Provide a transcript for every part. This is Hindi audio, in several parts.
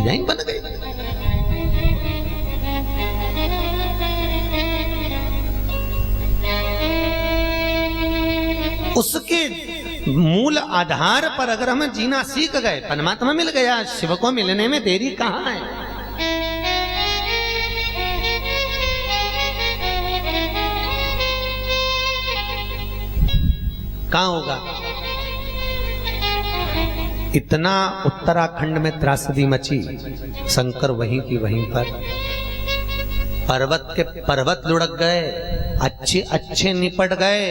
डिजाइन बन गई। उसके मूल आधार पर अगर हम जीना सीख गए, परमात्मा मिल गया, शिव को मिलने में देरी कहां है। कहां होगा? इतना उत्तराखंड में त्रासदी मची, शंकर वहीं की वहीं पर, पर्वत के पर्वत लुढ़क गए, अच्छे अच्छे निपट गए,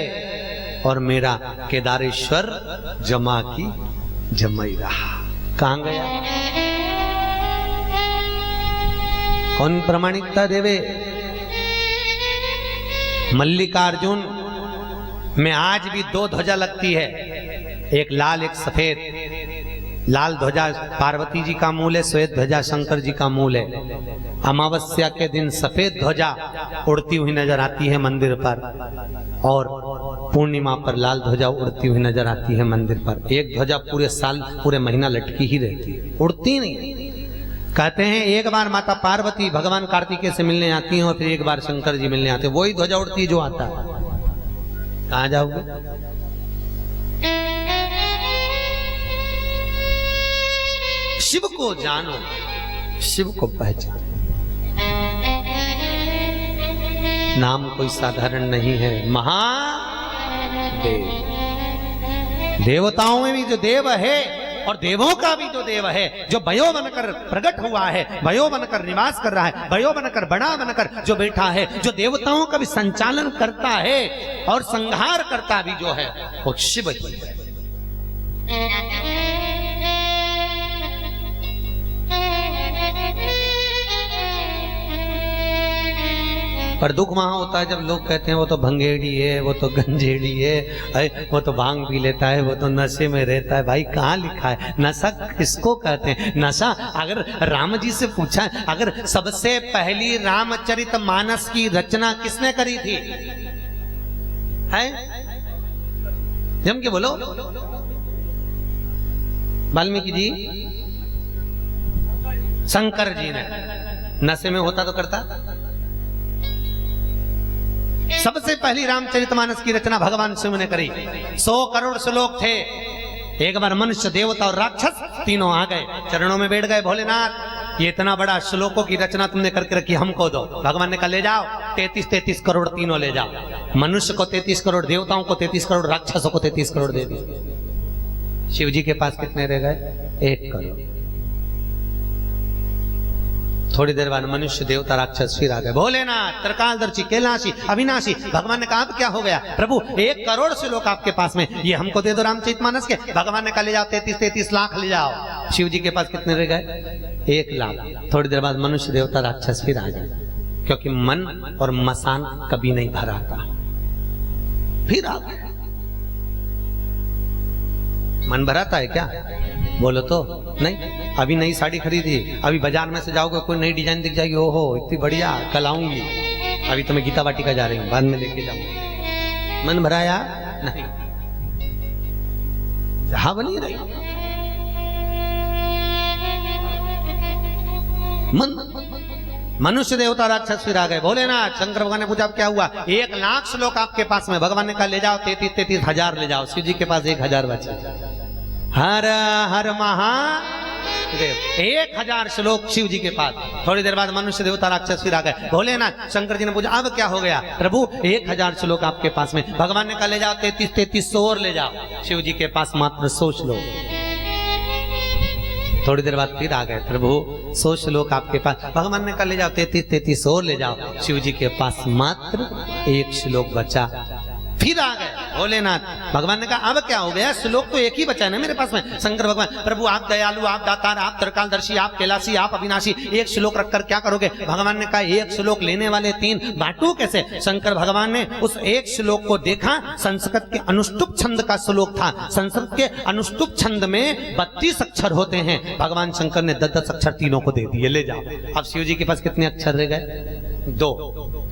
और मेरा केदारेश्वर जमा की जमाई रहा। कहां गया? कौन प्रामाणिकता देवे? मल्लिकार्जुन में आज भी दो ध्वजा लगती है, एक लाल एक सफेद। लाल ध्वजा पार्वती जी का मूल है, श्वेत ध्वजा शंकर जी का मूल है। अमावस्या के दिन सफेद ध्वजा उड़ती हुई नजर आती है मंदिर पर, और पूर्णिमा पर लाल ध्वजा उड़ती हुई नजर आती है मंदिर पर। एक ध्वजा पूरे साल पूरे महीना लटकी ही रहती है, उड़ती नहीं। कहते हैं एक बार माता पार्वती भगवान कार्तिकेय से मिलने आती हैं और फिर एक बार शंकर जी मिलने आते हैं, वही ध्वजा उड़ती जो आता है। कहां जाओगे? शिव को जानो, शिव को पहचानो। नाम कोई साधारण नहीं है, महादेव। देवताओं में भी जो देव है और देवों का भी जो देव है, जो भयो बनकर प्रकट हुआ है, भयो बनकर निवास कर रहा है, भयो बनकर बड़ा बनकर जो बैठा है, जो देवताओं का भी संचालन करता है और संहार करता भी जो है, वो शिव ही है। पर दुख वहां होता है जब लोग कहते हैं वो तो भंगेड़ी है, वो तो गंजेड़ी है, वो तो भांग पी लेता है, वो तो नशे में रहता है। भाई कहाँ लिखा है? नशा किसको कहते हैं? नशा अगर राम जी से पूछा, अगर सबसे पहली रामचरितमानस की रचना किसने करी थी? है जम के बोलो। वाल्मीकि जी, शंकर जी ने। नशे में होता तो करता। सबसे पहली रामचरितमानस की रचना भगवान शिव ने करी। 100 करोड़ श्लोक थे। एक बार मनुष्य देवता और राक्षस तीनों आ गए, चरणों में बैठ गए। भोलेनाथ, ये इतना बड़ा श्लोकों की रचना तुमने करके रखी, हमको दो। भगवान ने कहा ले जाओ, 33 करोड़ तीनों ले जाओ। मनुष्य को 33 करोड़, देवताओं को 33 करोड़, राक्षसों को 33 करोड़ दे दिए। शिव जी के पास कितने रह गए? 1 करोड़। थोड़ी देर बाद मनुष्य देवता राक्षस फिर आ गए। भोलेनाथ, त्रिकालदर्शी, कैलाशी, अविनाशी। भगवान ने कहा अब क्या हो गया? प्रभु 1 करोड़ श्लोक आपके पास में, ये हमको दे दो रामचरितमानस के। भगवान ने कहा ले जाओ 33 लाख ले जाओ। शिव जी के पास कितने रह गए? 1 लाख। थोड़ी देर बाद मनुष्य देवता राक्षस फिर आ गए, क्योंकि मन और मसान कभी नहीं भरा था। फिर आ गए। मन भराता है क्या? बोलो तो नहीं। अभी नई साड़ी खरीदी, अभी बाजार में से जाओगे कोई नई डिजाइन दिख जाएगी, ओहो इतनी बढ़िया, कल आऊंगी। अभी तो मैं गीता वाटिका जा रही हूँ, बाद में लेके जाऊंगी। मन भराया नहीं, जहां बनी रही मन। मनुष्य देवता राक्षस फिर आ गए। भोलेनाथ, शंकर भगवान ने पूछा अब क्या हुआ? 1 लाख श्लोक आपके पास में। भगवान ने कहा ले जाओ 33 हजार ले जाओ। शिव जी के पास 1000 बचे। हर हर महादेव। 1000 श्लोक शिव जी के पास। थोड़ी देर बाद मनुष्य देवता राक्षस फिर आ गए। भोलेनाथ, शंकर जी ने पूछा अब क्या हो गया? प्रभु 1000 श्लोक आपके पास में। भगवान ने कहा ले जाओ 33 और ले जाओ। शिव जी के पास मात्र 100 श्लोक। थोड़ी देर बाद फिर आ गए। प्रभु 100 श्लोक आपके पास। भगवान ने कहा ले जाओ 33 और ले जाओ। शिव जी के पास मात्र 1 श्लोक बचा। फिर आ गए भोलेनाथ। भगवान ने कहा अब क्या हो गया? श्लोक तो एक ही बचा है ना मेरे पास में। शंकर भगवान, प्रभु आप दयालु, आप दातार, आप त्रिकालदर्शी, आप कैलाशी, आप अविनाशी, 1 श्लोक रखकर क्या करोगे? भगवान ने कहा 1 श्लोक लेने वाले 3 बांटू कैसे? शंकर भगवान ने उस 1 श्लोक को देखा, संस्कृत के अनुष्टुप छंद का श्लोक था। संस्कृत के अनुष्टुप छंद में 32 अक्षर होते हैं। भगवान शंकर ने 10 अक्षर तीनों को दे दिए, ले जाओ। अब शिव जी के पास कितने अक्षर रह गए? 2।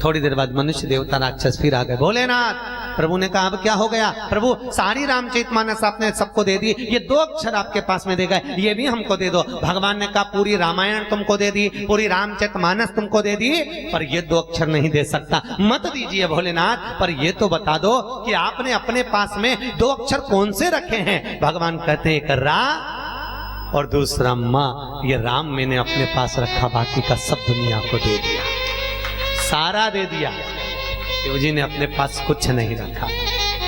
थोड़ी देर बाद मनुष्य देवता राक्षस फिर आ गए। भोलेनाथ, प्रभु ने कहा अब क्या हो गया? प्रभु सारी रामचरितमानस आपने सबको दे दी, ये 2 अक्षर आपके पास में दे गए, ये भी हमको दे दो। भगवान ने कहा पूरी रामायण तुमको दे दी, पूरी रामचरितमानस तुमको दे दी, पर ये 2 अक्षर नहीं दे सकता। मत दीजिए भोलेनाथ, पर ये तो बता दो कि आपने अपने पास में 2 अक्षर कौन से रखे हैं? भगवान कहते हैं एक रा और दूसरा माँ। ये राम मैंने अपने पास रखा, बाकी का सब दुनिया को दे दिया, सारा दे दिया। शिव जी ने अपने पास कुछ नहीं रखा।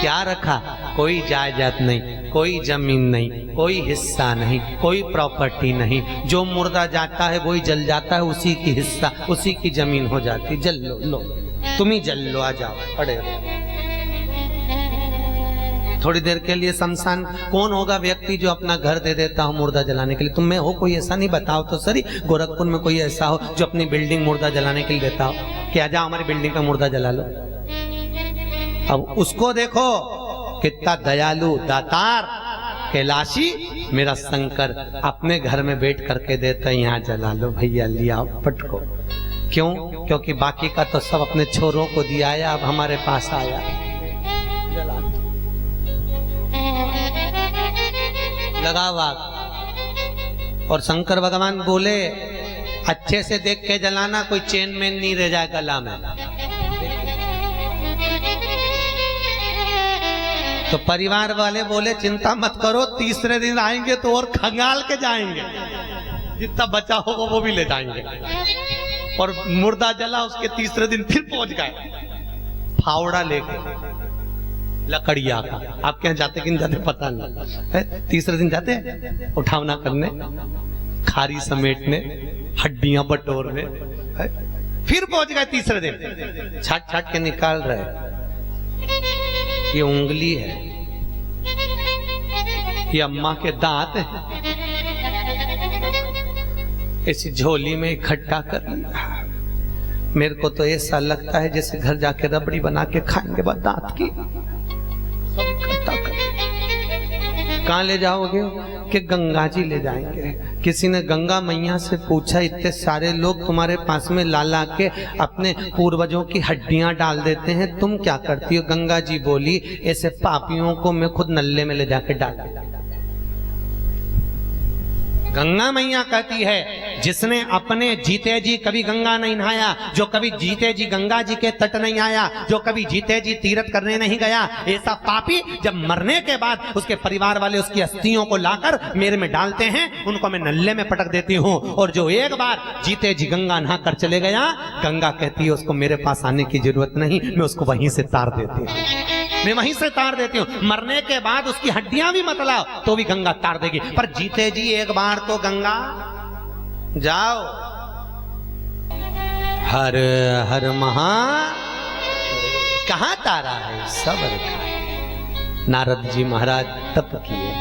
क्या रखा? कोई जायदाद नहीं, कोई जमीन नहीं, कोई हिस्सा नहीं, कोई प्रॉपर्टी नहीं। जो मुर्दा जाता है वही जल जाता है, उसी की हिस्सा, उसी की जमीन हो जाती। जल लो, लो तुम ही जल लो, आ जाओ पड़े। थोड़ी देर के लिए शमशान, कौन होगा व्यक्ति जो अपना घर दे देता हो मुर्दा जलाने के लिए? तुम में हो कोई ऐसा? नहीं बताओ तो सही, गोरखपुर में कोई ऐसा हो जो अपनी बिल्डिंग मुर्दा जलाने के लिए देता हो कि आ जाओ हमारी बिल्डिंग का मुर्दा जला लो। अब उसको देखो कितना दयालु, दातार, कैलाशी मेरा शंकर अपने घर में बैठ करके देता, यहाँ जला लो भैया, लिया पटको। क्यों? क्योंकि बाकी का तो सब अपने छोरों को दिया है, अब हमारे पास आया, लगा वाग। और शंकर भगवान बोले अच्छे से देख के जलाना, कोई चेन में नहीं रह जाए गला में। तो परिवार वाले बोले चिंता मत करो, तीसरे दिन आएंगे तो और खंगाल के जाएंगे, जितना बचा होगा वो भी ले जाएंगे। और मुर्दा जला, उसके तीसरे दिन फिर पहुंच गए फावड़ा लेके लकड़िया का। आप क्या जाते कि नहीं जाते पता नहीं, तीसरे दिन जाते उठावना करने, खारी समेटने, हड्डियां बटोरने, फिर पहुंच गए तीसरे दिन, छाट छाट के निकाल रहे। ये उंगली है, ये अम्मा के दांत है, इसी झोली में इकट्ठा कर लिया। मेरे को तो ऐसा लगता है जैसे घर जाके रबड़ी बना के खाएंगे बस दांत की, सब इकट्ठा कर। कहाँ ले जाओगे? कि गंगा जी ले जाएंगे। किसी ने गंगा मैया से पूछा, इतने सारे लोग तुम्हारे पास में ला ला के अपने पूर्वजों की हड्डियां डाल देते हैं, तुम क्या करती हो? गंगा जी बोली ऐसे पापियों को मैं खुद नल्ले में ले जाके डाल। गंगा मैया कहती है जिसने अपने जीते जी कभी गंगा नहीं नहाया, जो कभी जीते जी गंगा जी के तट नहीं आया, जो कभी जीते जी तीर्थ करने नहीं गया, ऐसा पापी जब मरने के बाद उसके परिवार वाले उसकी अस्थियों को लाकर मेरे में डालते हैं, उनको मैं नल्ले में पटक देती हूँ। और जो एक बार जीते जी गंगा नहा कर चले गया, गंगा कहती है उसको मेरे पास आने की जरूरत नहीं, मैं उसको वहीं से तार देती हूँ, मैं वहीं से तार देती हूँ। मरने के बाद उसकी हड्डियां भी मत लाओ तो भी गंगा तार देगी, पर जीते जी एक बार तो गंगा जाओ। हर हर महा कहाँ तारा है, सब रखा है। नारद जी महाराज तप किए।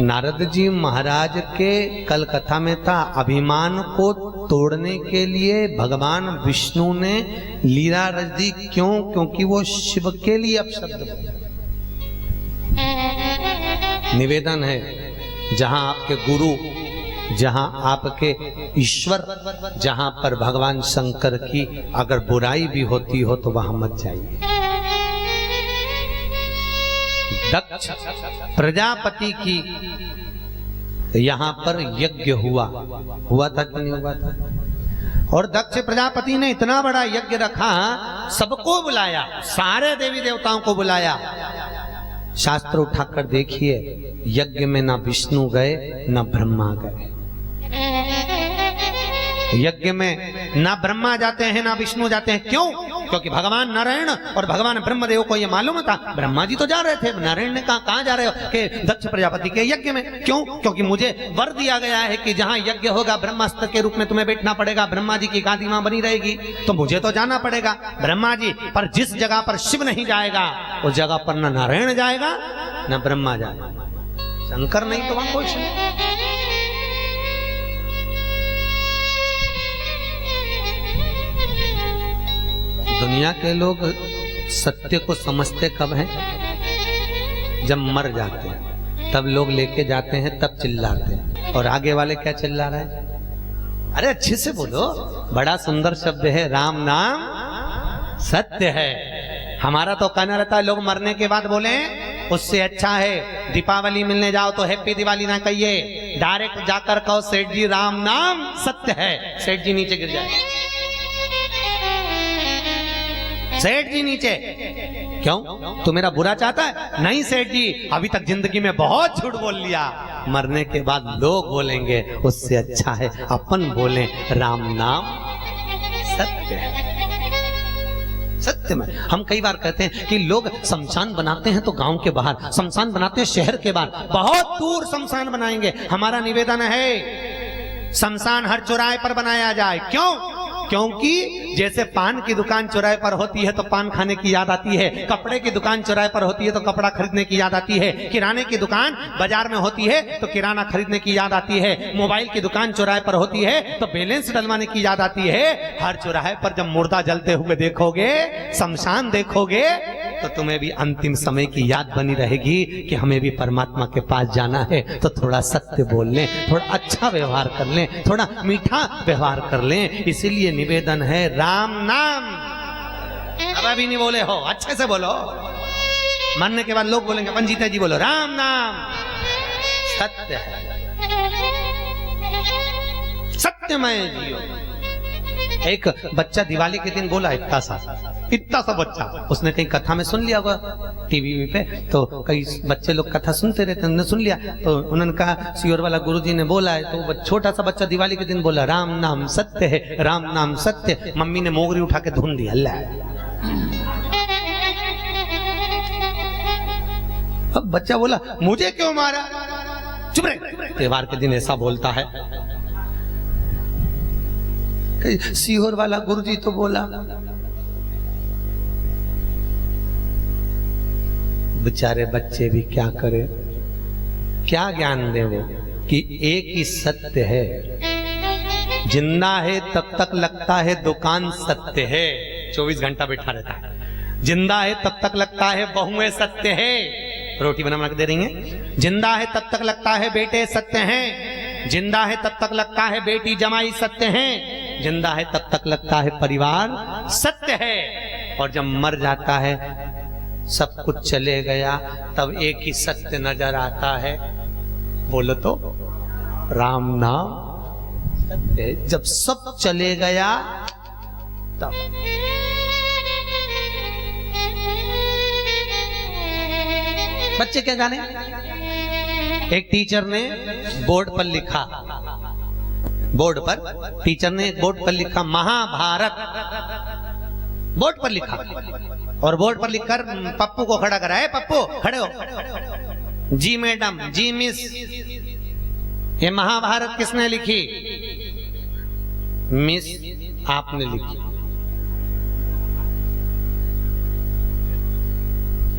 नारद जी महाराज के कल कथा में था, अभिमान को तोड़ने के लिए भगवान विष्णु ने लीला रच दी। क्यों? क्योंकि वो शिव के लिए अपशब्द। निवेदन है, जहां आपके गुरु, जहां आपके ईश्वर, जहां पर भगवान शंकर की अगर बुराई भी होती हो तो वहां मत जाइए। दक्ष प्रजापति की यहां पर यज्ञ हुआ था कि नहीं हुआ था? और दक्ष प्रजापति ने इतना बड़ा यज्ञ रखा, सबको बुलाया, सारे देवी देवताओं को बुलाया। शास्त्र उठाकर देखिए, यज्ञ में ना विष्णु गए ना ब्रह्मा गए। यज्ञ में ना ब्रह्मा जाते हैं ना विष्णु जाते हैं। क्यों? क्योंकि भगवान नारायण और भगवान ब्रह्मदेव को यह मालूम था, ब्रह्मा जी तो जा रहे थे, नारायण ने कहा कहां जा रहे हो? कि दक्ष प्रजापति के यज्ञ में। क्यों? क्योंकि मुझे वर दिया गया है कि जहां यज्ञ होगा ब्रह्मास्त्र के रूप में तुम्हें बैठना पड़ेगा, ब्रह्मा जी की गादी वहां बनी रहेगी, तो मुझे तो जाना पड़ेगा। ब्रह्मा जी पर जिस जगह पर शिव नहीं जाएगा उस जगह पर न नारायण जाएगा न ब्रह्मा जाएगा, शंकर नहीं तो वहां कुछ नहीं। दुनिया के लोग सत्य को समझते कब हैं? जब मर जाते हैं, तब लोग लेके जाते हैं, तब चिल्लाते हैं। और आगे वाले क्या चिल्ला रहे हैं? अरे अच्छे से बोलो, बड़ा सुंदर शब्द है, राम नाम सत्य है। हमारा तो कहना रहता है लोग मरने के बाद बोले उससे अच्छा है दीपावली मिलने जाओ तो हैप्पी दिवाली ना कहिए, डायरेक्ट जाकर कहो सेठ जी राम नाम सत्य है। सेठ जी नीचे गिर जाए, सेठ जी नीचे। क्यों? तू मेरा बुरा चाहता है? नहीं सेठ जी, अभी तक जिंदगी में बहुत झूठ बोल लिया, मरने के बाद लोग बोलेंगे उससे अच्छा है अपन बोले राम नाम सत्य है। सत्य में हम कई बार कहते हैं कि लोग शमशान बनाते हैं तो गांव के बाहर, शमशान बनाते हैं शहर के बाहर, बहुत दूर शमशान बनाएंगे। हमारा निवेदन है शमशान हर चौराहे पर बनाया जाए। क्यों? क्योंकि जैसे पान की दुकान चौराहे पर होती है तो पान खाने की याद आती है, कपड़े की दुकान चौराहे पर होती है तो कपड़ा खरीदने की याद आती है, किराने की दुकान बाजार में होती है तो किराना खरीदने की याद आती है, मोबाइल की दुकान चौराहे पर होती है तो बैलेंस डलवाने की याद आती है। हर चौराहे पर जब मुर्दा जलते हुए देखोगे, शमशान देखोगे, तो तुम्हें भी अंतिम समय की याद बनी रहेगी कि हमें भी परमात्मा के पास जाना है। तो थोड़ा सत्य बोल लें, थोड़ा अच्छा व्यवहार कर लें, थोड़ा मीठा व्यवहार कर लें। इसीलिए निवेदन है राम नाम। अब अभी नहीं बोले हो, अच्छे से बोलो। मरने के बाद लोग बोलेंगे पंजीता जी बोलो राम नाम सत्य है, सत्यमय जियो। एक बच्चा दिवाली के दिन बोला, इतना सा बच्चा, उसने कहीं कथा में सुन लिया होगा टीवी पे, तो कई बच्चे लोग कथा सुनते रहते, उन्होंने सुन लिया तो उन्होंने कहा सियोर वाला गुरुजी ने बोला है, तो छोटा सा बच्चा दिवाली के दिन बोला राम नाम सत्य है, राम नाम सत्य। मम्मी ने मोगरी उठा के धुन दी, अल्लाह। अब बच्चा बोला मुझे क्यों मारा? चुप रहे, त्योहार के दिन ऐसा बोलता है। सीहोर वाला गुरुजी तो बोला। बेचारे बच्चे भी क्या करे, क्या ज्ञान दे वो कि एक ही सत्य है, जिंदा है तब तक लगता है दुकान सत्य है, 24 घंटा बैठा रहता है। जिंदा है तब तक लगता है बहुएं सत्य है, रोटी बना के दे रही हैं। जिंदा है तब तक लगता है बेटे सत्य हैं, जिंदा है तब तक लगता है बेटी जमाई सत्य हैं, जिंदा है तब तक लगता है परिवार सत्य है। और जब मर जाता है, सब कुछ चले गया, तब एक ही सत्य नजर आता है, बोलो तो राम नाम सत्य है। जब सब चले गया तब बच्चे क्या जाने। एक टीचर ने बोर्ड पर लिखा, बोर्ड पर टीचर ने बोर्ड पर लिखा महाभारत, बोर्ड पर लिखा, और बोर्ड पर लिखकर पप्पू को खड़ा करा है, पप्पू खड़े हो। जी मैडम, जी मिस, ये महाभारत किसने लिखी? मिस आपने लिखी।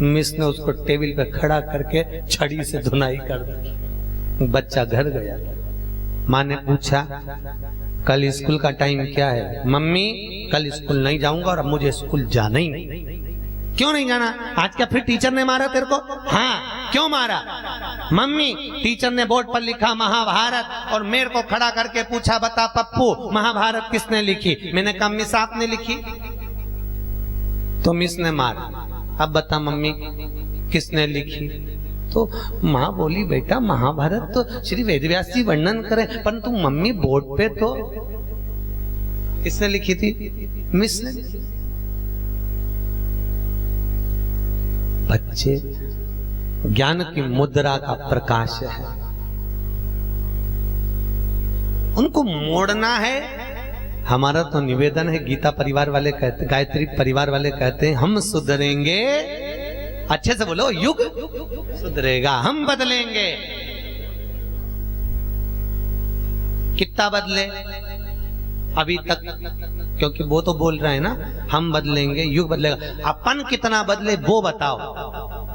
मिस ने उसको टेबल पे खड़ा करके छड़ी से धुनाई कर दी। बच्चा घर गया। माँ ने पूछा कल स्कूल का टाइम क्या है? मम्मी कल स्कूल नहीं जाऊंगा और अब मुझे स्कूल जाना ही नहीं। क्यों नहीं जाना? आज क्या फिर टीचर ने मारा तेरे को? हाँ, क्यों मारा? मम्मी टीचर ने बोर्ड पर लिखा महाभारत और मेरे को खड़ा करके पूछा बता पप्पू महाभारत किसने लिखी? मैंने कहा मिस आपने लिखी। तो मिस ने मारा। अब बता मम्मी किसने लिखी? तो माँ बोली बेटा महाभारत तो श्री वेदव्यास जी वर्णन करें, परंतु मम्मी बोर्ड पे तो किसने लिखी थी? मिस ने। बच्चे ज्ञान की मुद्रा का प्रकाश है, उनको मोड़ना है। हमारा तो निवेदन है, गीता परिवार वाले कहते, गायत्री परिवार वाले कहते हैं हम सुधरेंगे, अच्छे से बोलो, युग सुधरेगा, हम बदलेंगे। कितना बदले अभी तक? क्योंकि वो तो बोल रहे हैं ना हम बदलेंगे, युग बदलेगा। अपन कितना बदले वो बताओ।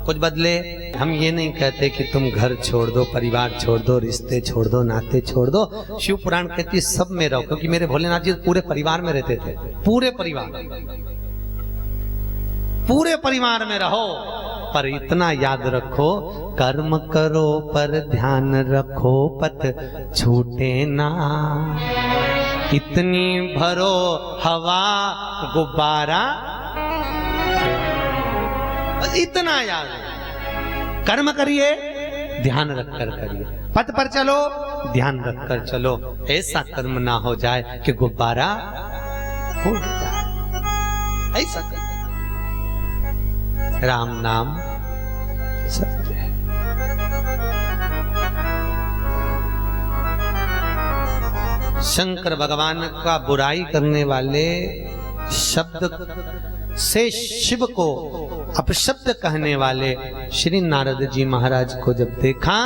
कुछ बदले। हम ये नहीं कहते कि तुम घर छोड़ दो, परिवार छोड़ दो, रिश्ते छोड़ दो, नाते छोड़ दो। शिव पुराण कहती है सब में रहो, क्योंकि मेरे भोलेनाथ जी पूरे परिवार में रहते थे। पूरे परिवार में रहो, पर इतना याद रखो कर्म करो पर ध्यान रखो पत छूटे ना। इतनी भरो हवा गुब्बारा बस इतना याद है। कर्म करिए, ध्यान रखकर करिए, पथ पर चलो, ध्यान रखकर चलो। ऐसा कर्म ना हो जाए कि गुब्बारा फूट जाए। ऐसा राम नाम सत्य है। शंकर भगवान का बुराई करने वाले शब्द से शिव को अपशब्द कहने वाले श्री नारद जी महाराज को जब देखा,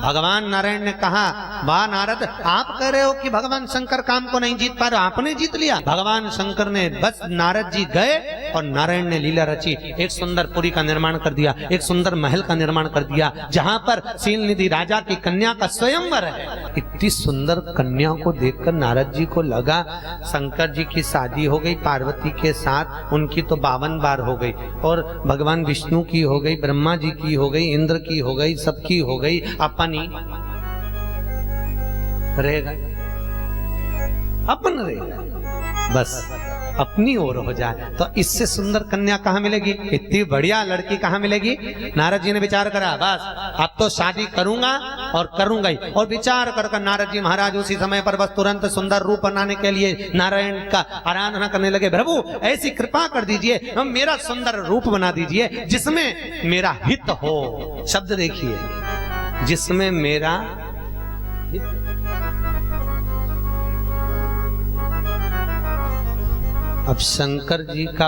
भगवान नारायण ने कहा, वाह नारद, आप कह रहे हो कि भगवान शंकर काम को नहीं जीत पा रहे, आपने जीत लिया। भगवान शंकर ने बस, नारद जी गए और नारायण ने लीला रची, एक सुंदर पुरी का निर्माण कर दिया, एक सुंदर महल का निर्माण कर दिया, जहां पर शीलनिधि राजा की कन्या का स्वयंवर है। इतनी सुंदर कन्या को देखकर नारद जी को लगा शंकर जी की शादी हो गई पार्वती के साथ, उनकी तो 52 बार हो गई, और भगवान विष्णु की हो गई, ब्रह्मा जी की हो गई, इंद्र की हो गई, सबकी हो गई, अपन रहेगा, अपन रहेगा, बस अपनी ओर हो जाए। तो इससे सुंदर कन्या कहां मिलेगी, इतनी बढ़िया लड़की कहां मिलेगी। नारद जी ने विचार करा, बस अब तो शादी करूंगा और करूंगा ही। और विचार कर नारद जी महाराज उसी समय पर बस तुरंत सुंदर रूप बनाने के लिए नारायण का आराधना करने लगे। प्रभु ऐसी कृपा कर दीजिए, मेरा सुंदर रूप बना दीजिए जिसमें मेरा हित हो। शब्द देखिए, जिसमें मेरा हित। अब शंकर जी का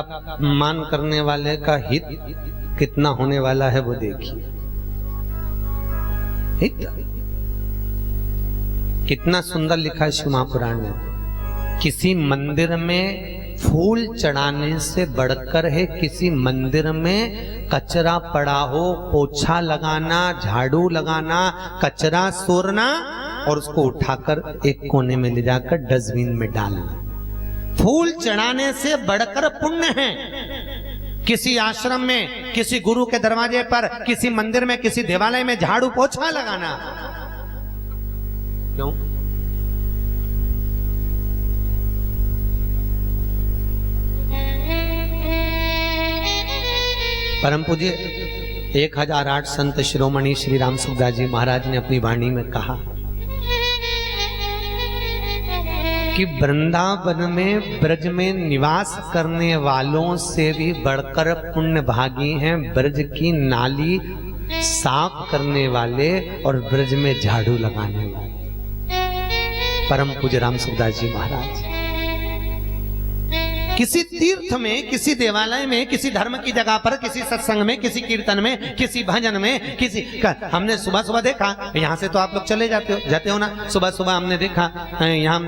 मान करने वाले का हित कितना होने वाला है वो देखिए। हित कितना सुंदर लिखा है शिव महापुराण में। किसी मंदिर में फूल चढ़ाने से बढ़कर है किसी मंदिर में कचरा पड़ा हो, पोछा लगाना, झाड़ू लगाना, कचरा सोरना और उसको उठाकर एक कोने में ले जाकर डस्टबिन में डालना। फूल चढ़ाने से बढ़कर पुण्य है। किसी आश्रम में, किसी गुरु के दरवाजे पर, किसी मंदिर में, किसी देवालय में झाड़ू पोछा लगाना। क्यों? परम पूज्य 1008 संत शिरोमणि श्री राम सुखदास जी महाराज ने अपनी वाणी में कहा कि वृंदावन में, ब्रज में निवास करने वालों से भी बढ़कर पुण्य भागी हैं ब्रज की नाली साफ करने वाले और ब्रज में झाड़ू लगाने वाले। परम पूज्य राम सुखदास जी महाराज किसी तीर्थ में, किसी देवालय में, किसी धर्म की जगह पर, किसी सत्संग में, किसी कीर्तन में, किसी भजन में, हमने सुबह सुबह देखा, यहाँ से तो आप लोग चले जाते हो ना, सुबह सुबह हमने देखा यहाँ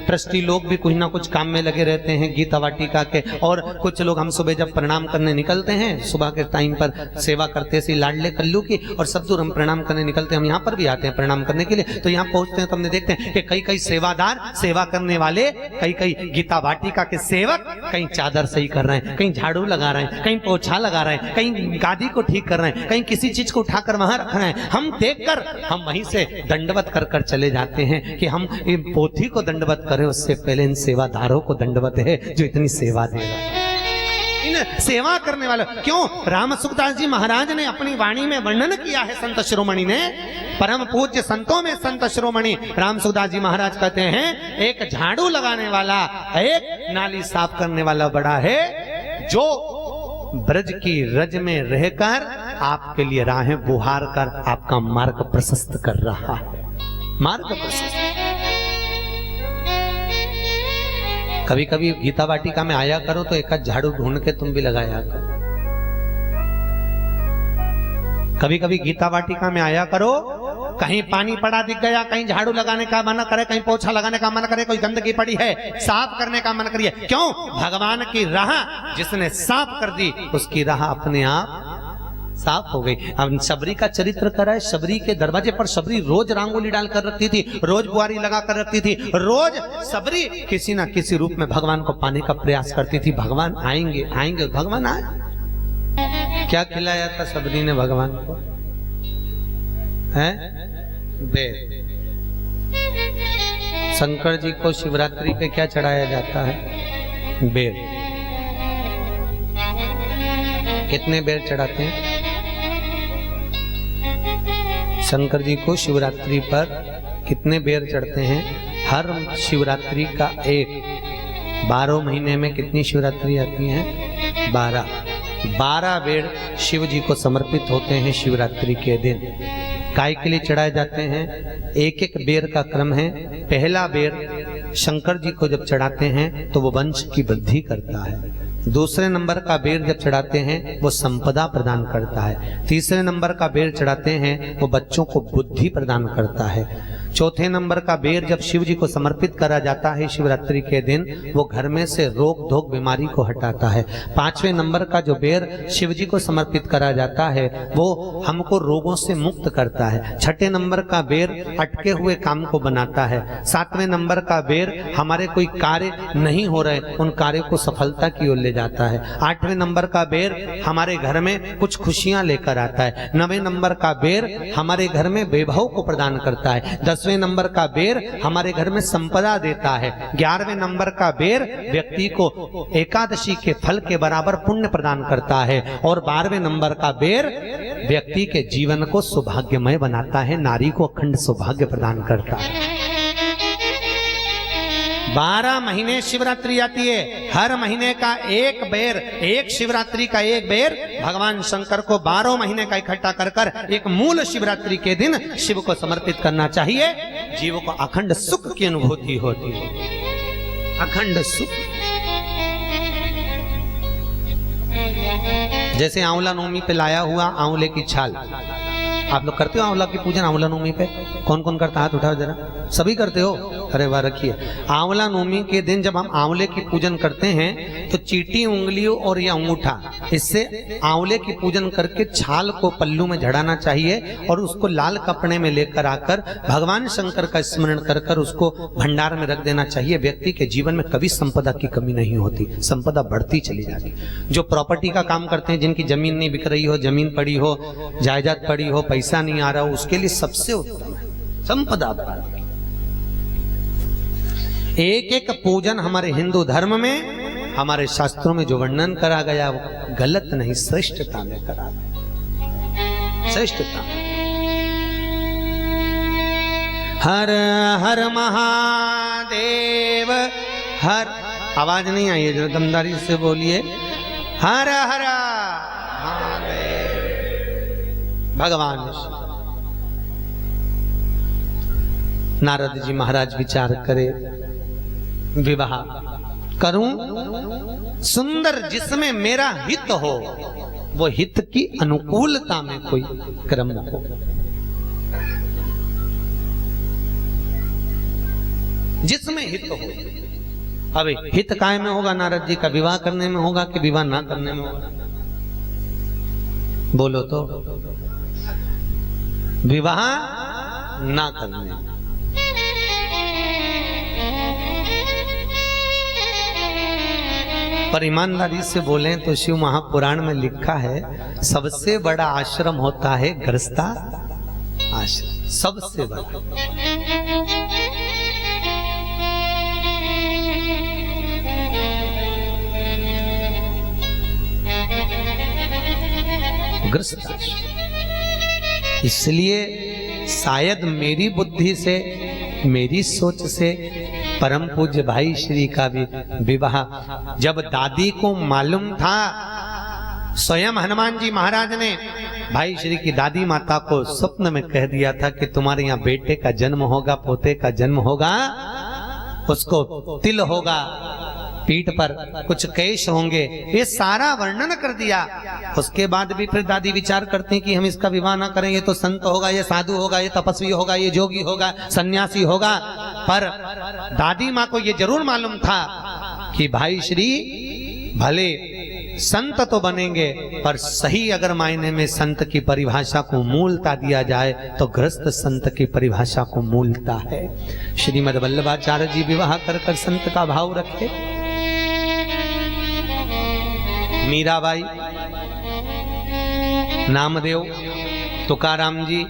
ट्रस्टी लोग भी कुछ ना कुछ काम में लगे रहते हैं गीता वाटिका के। और कुछ लोग, हम सुबह जब प्रणाम करने निकलते हैं सुबह के टाइम पर सेवा करते सी लाडले कल्लू की, और सब दूर हम प्रणाम करने निकलते हैं, हम यहाँ पर भी आते हैं प्रणाम करने के लिए। तो यहाँ पहुंचते हैं तो हमने देखते हैं कि कई कई सेवादार, सेवा करने वाले, कई कई गीता वाटिका के सेवक कहीं चादर सही कर रहे हैं, कहीं झाड़ू लगा रहे हैं, कहीं पोछा लगा रहे हैं, कहीं गादी को ठीक कर रहे हैं, कहीं किसी चीज को उठाकर वहां रख रहे हैं। हम देखकर हम वहीं से दंडवत कर कर चले जाते हैं कि हम इन पोथी को दंडवत करें, उससे पहले इन सेवादारों को दंडवत है जो इतनी सेवा दे रहा है, इन सेवा करने वाले। क्यों? राम सुखदास जी महाराज ने अपनी वाणी में वर्णन किया है, संत शिरोमणि ने, परम पूज्य संतों में संत शिरोमणि राम सुखदास जी महाराज कहते हैं, एक झाड़ू लगाने वाला, एक नाली साफ करने वाला बड़ा है जो ब्रज की रज में रहकर आपके लिए राहें बुहार कर आपका मार्ग प्रशस्त कर रहा है। मार्ग प्रशस्त। कभी कभी गीता वाटिका में आया करो तो एक झाड़ू ढूंढ के तुम भी लगाया करो। कभी कभी गीता वाटिका में आया करो, कहीं पानी पड़ा दिख गया, कहीं झाड़ू लगाने का मन करे, कहीं पोछा लगाने का मन करे, कोई गंदगी पड़ी है साफ करने का मन करिए। क्यों? भगवान की राह जिसने साफ कर दी उसकी राह अपने आप साफ हो गई। अब शबरी का चरित्र करा है। शबरी के दरवाजे पर शबरी रोज रंगोली डाल कर रखती थी, रोज बुआरी लगा कर रखती थी, रोज शबरी किसी ना किसी रूप में भगवान को पाने का प्रयास करती थी। भगवान आएंगे आएंगे, भगवान आए। क्या खिलाया था शबरी ने भगवान को? है बेर। शंकर जी को शिवरात्रि पे क्या चढ़ाया जाता है? बेर। कितने बेर चढ़ाते हैं? शंकर जी को शिवरात्रि पर कितने बेर चढ़ते हैं? हर शिवरात्रि का एक। 12 महीने में कितनी शिवरात्रि आती हैं? 12 बेर शिव जी को समर्पित होते हैं शिवरात्रि के दिन। काय के लिए चढ़ाए जाते हैं? एक एक बेर का क्रम है। पहला बेर शंकर जी को जब चढ़ाते हैं तो वो वंश की वृद्धि करता है। दूसरे नंबर का बेर जब चढ़ाते हैं वो संपदा प्रदान करता है। तीसरे नंबर का बेर चढ़ाते हैं वो बच्चों को बुद्धि प्रदान करता है। चौथे नंबर का बेर जब शिव जी को समर्पित करा जाता है शिवरात्रि के दिन, वो घर में से रोग धोक बीमारी को हटाता है। 5वें नंबर का जो बेर शिव जी को समर्पित करा जाता है वो हमको रोगों से मुक्त करता है। 6ठे नंबर का बेर अटके हुए काम को बनाता है। 7वें नंबर का बेर हमारे कोई कार्य नहीं हो रहे उन कार्यों को सफलता की ओर ले जाता है। 8वें नंबर का बेर हमारे घर में कुछ खुशियां लेकर आता है। 9वें नंबर का बेर हमारे घर में वैभव को प्रदान करता है। 10वें नंबर का बेर हमारे घर में संपदा देता है। 11वें नंबर का बेर व्यक्ति को एकादशी के फल के बराबर पुण्य प्रदान करता है। और 12वें नंबर का बेर व्यक्ति के जीवन को सौभाग्यमय बनाता है, नारी को अखंड सौभाग्य प्रदान करता है। 12 महीने शिवरात्रि आती है। हर महीने का एक बेर, एक शिवरात्रि का एक बेर भगवान शंकर को 12 महीने का इकट्ठा कर कर एक मूल शिवरात्रि के दिन शिव को समर्पित करना चाहिए। जीव को अखंड सुख की अनुभूति होती है, अखंड सुख। जैसे आंवला नवमी पे लाया हुआ आंवले की छाल, आप लोग करते हो आंवला की पूजन? आंवला नवमी पे कौन कौन करता है? हाथ उठाओ जरा। सभी करते हो? अरे वाह, रखिए। आंवला नवमी के दिन जब हम आंवले की पूजन करते हैं तो चीटी उंगलियों और यह अंगूठा, इससे आंवले की पूजन करके छाल को पल्लू में झड़ाना चाहिए और उसको लाल कपड़े में लेकर आकर भगवान शंकर का स्मरण कर कर उसको भंडार में रख देना चाहिए। व्यक्ति के जीवन में कभी संपदा की कमी नहीं होती, संपदा बढ़ती चली जाती। जो प्रॉपर्टी का काम करते हैं, जिनकी जमीन नहीं बिक रही हो, जमीन पड़ी हो, जायदाद पड़ी हो, पैसा नहीं आ रहा हो, उसके लिए सबसे उत्तम है संपदा। एक एक पूजन हमारे हिंदू धर्म में, हमारे शास्त्रों में जो वर्णन करा गया वो गलत नहीं, श्रेष्ठता में करा गया, श्रेष्ठता। हर हर महादेव हर, आवाज नहीं आई है, जो दमदारी से बोलिए। हर हर महादेव। भगवान नारद जी महाराज विचार करे, विवाह करूं सुंदर जिसमें मेरा हित हो, वो हित की अनुकूलता में कोई क्रम हो। जिसमें हित हो। अब हित काय में होगा? नारद जी का विवाह करने में होगा कि विवाह ना करने में होगा? बोलो तो। विवाह ना करने में। पर ईमानदारी से बोलें तो शिव महापुराण में लिखा है सबसे बड़ा आश्रम होता है गृहस्था आश्रम, सबसे बड़ा। गृहस्थ आश्रम। इसलिए शायद मेरी बुद्धि से, मेरी सोच से परम पूज्य भाई श्री का भी विवाह जब दादी को मालूम था, स्वयं हनुमान जी महाराज ने भाई श्री की दादी माता को स्वप्न में कह दिया था कि तुम्हारे यहाँ बेटे का जन्म होगा, पोते का जन्म होगा, उसको तिल होगा, पीठ पर कुछ केश होंगे, ये सारा वर्णन कर दिया। उसके बाद भी फिर दादी विचार करती कि हम इसका विवाह ना करें, ये तो संत होगा, ये साधु होगा, ये तपस्वी होगा, ये जोगी होगा, सन्यासी होगा। पर दादी माँ को ये जरूर मालूम था कि भाई श्री भले संत तो बनेंगे, पर सही अगर मायने में संत की परिभाषा को मूलता दिया जाए तो गृहस्थ संत की परिभाषा को मूलता है। श्रीमद् वल्लभाचार्य जी विवाह कर कर संत का भाव रखे। मीराबाई, नामदेव, तुकाराम जी,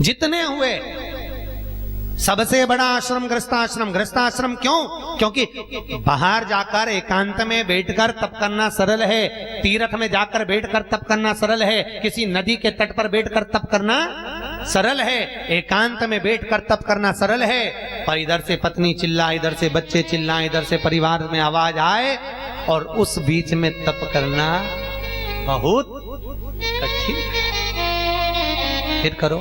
जितने हुए सबसे बड़ा आश्रम गृहस्थाश्रम। गृहस्थाश्रम क्यों? क्योंकि बाहर जाकर एकांत में बैठकर तप करना सरल है, तीर्थ में जाकर बैठकर तप करना सरल है, किसी नदी के तट पर बैठकर तप करना सरल है, एकांत में बैठकर तप करना सरल है। पर इधर से पत्नी चिल्लाए, इधर से बच्चे चिल्लाए, इधर से परिवार में आवाज आए, और उस बीच में तप करना बहुत कठिन। फिर करो।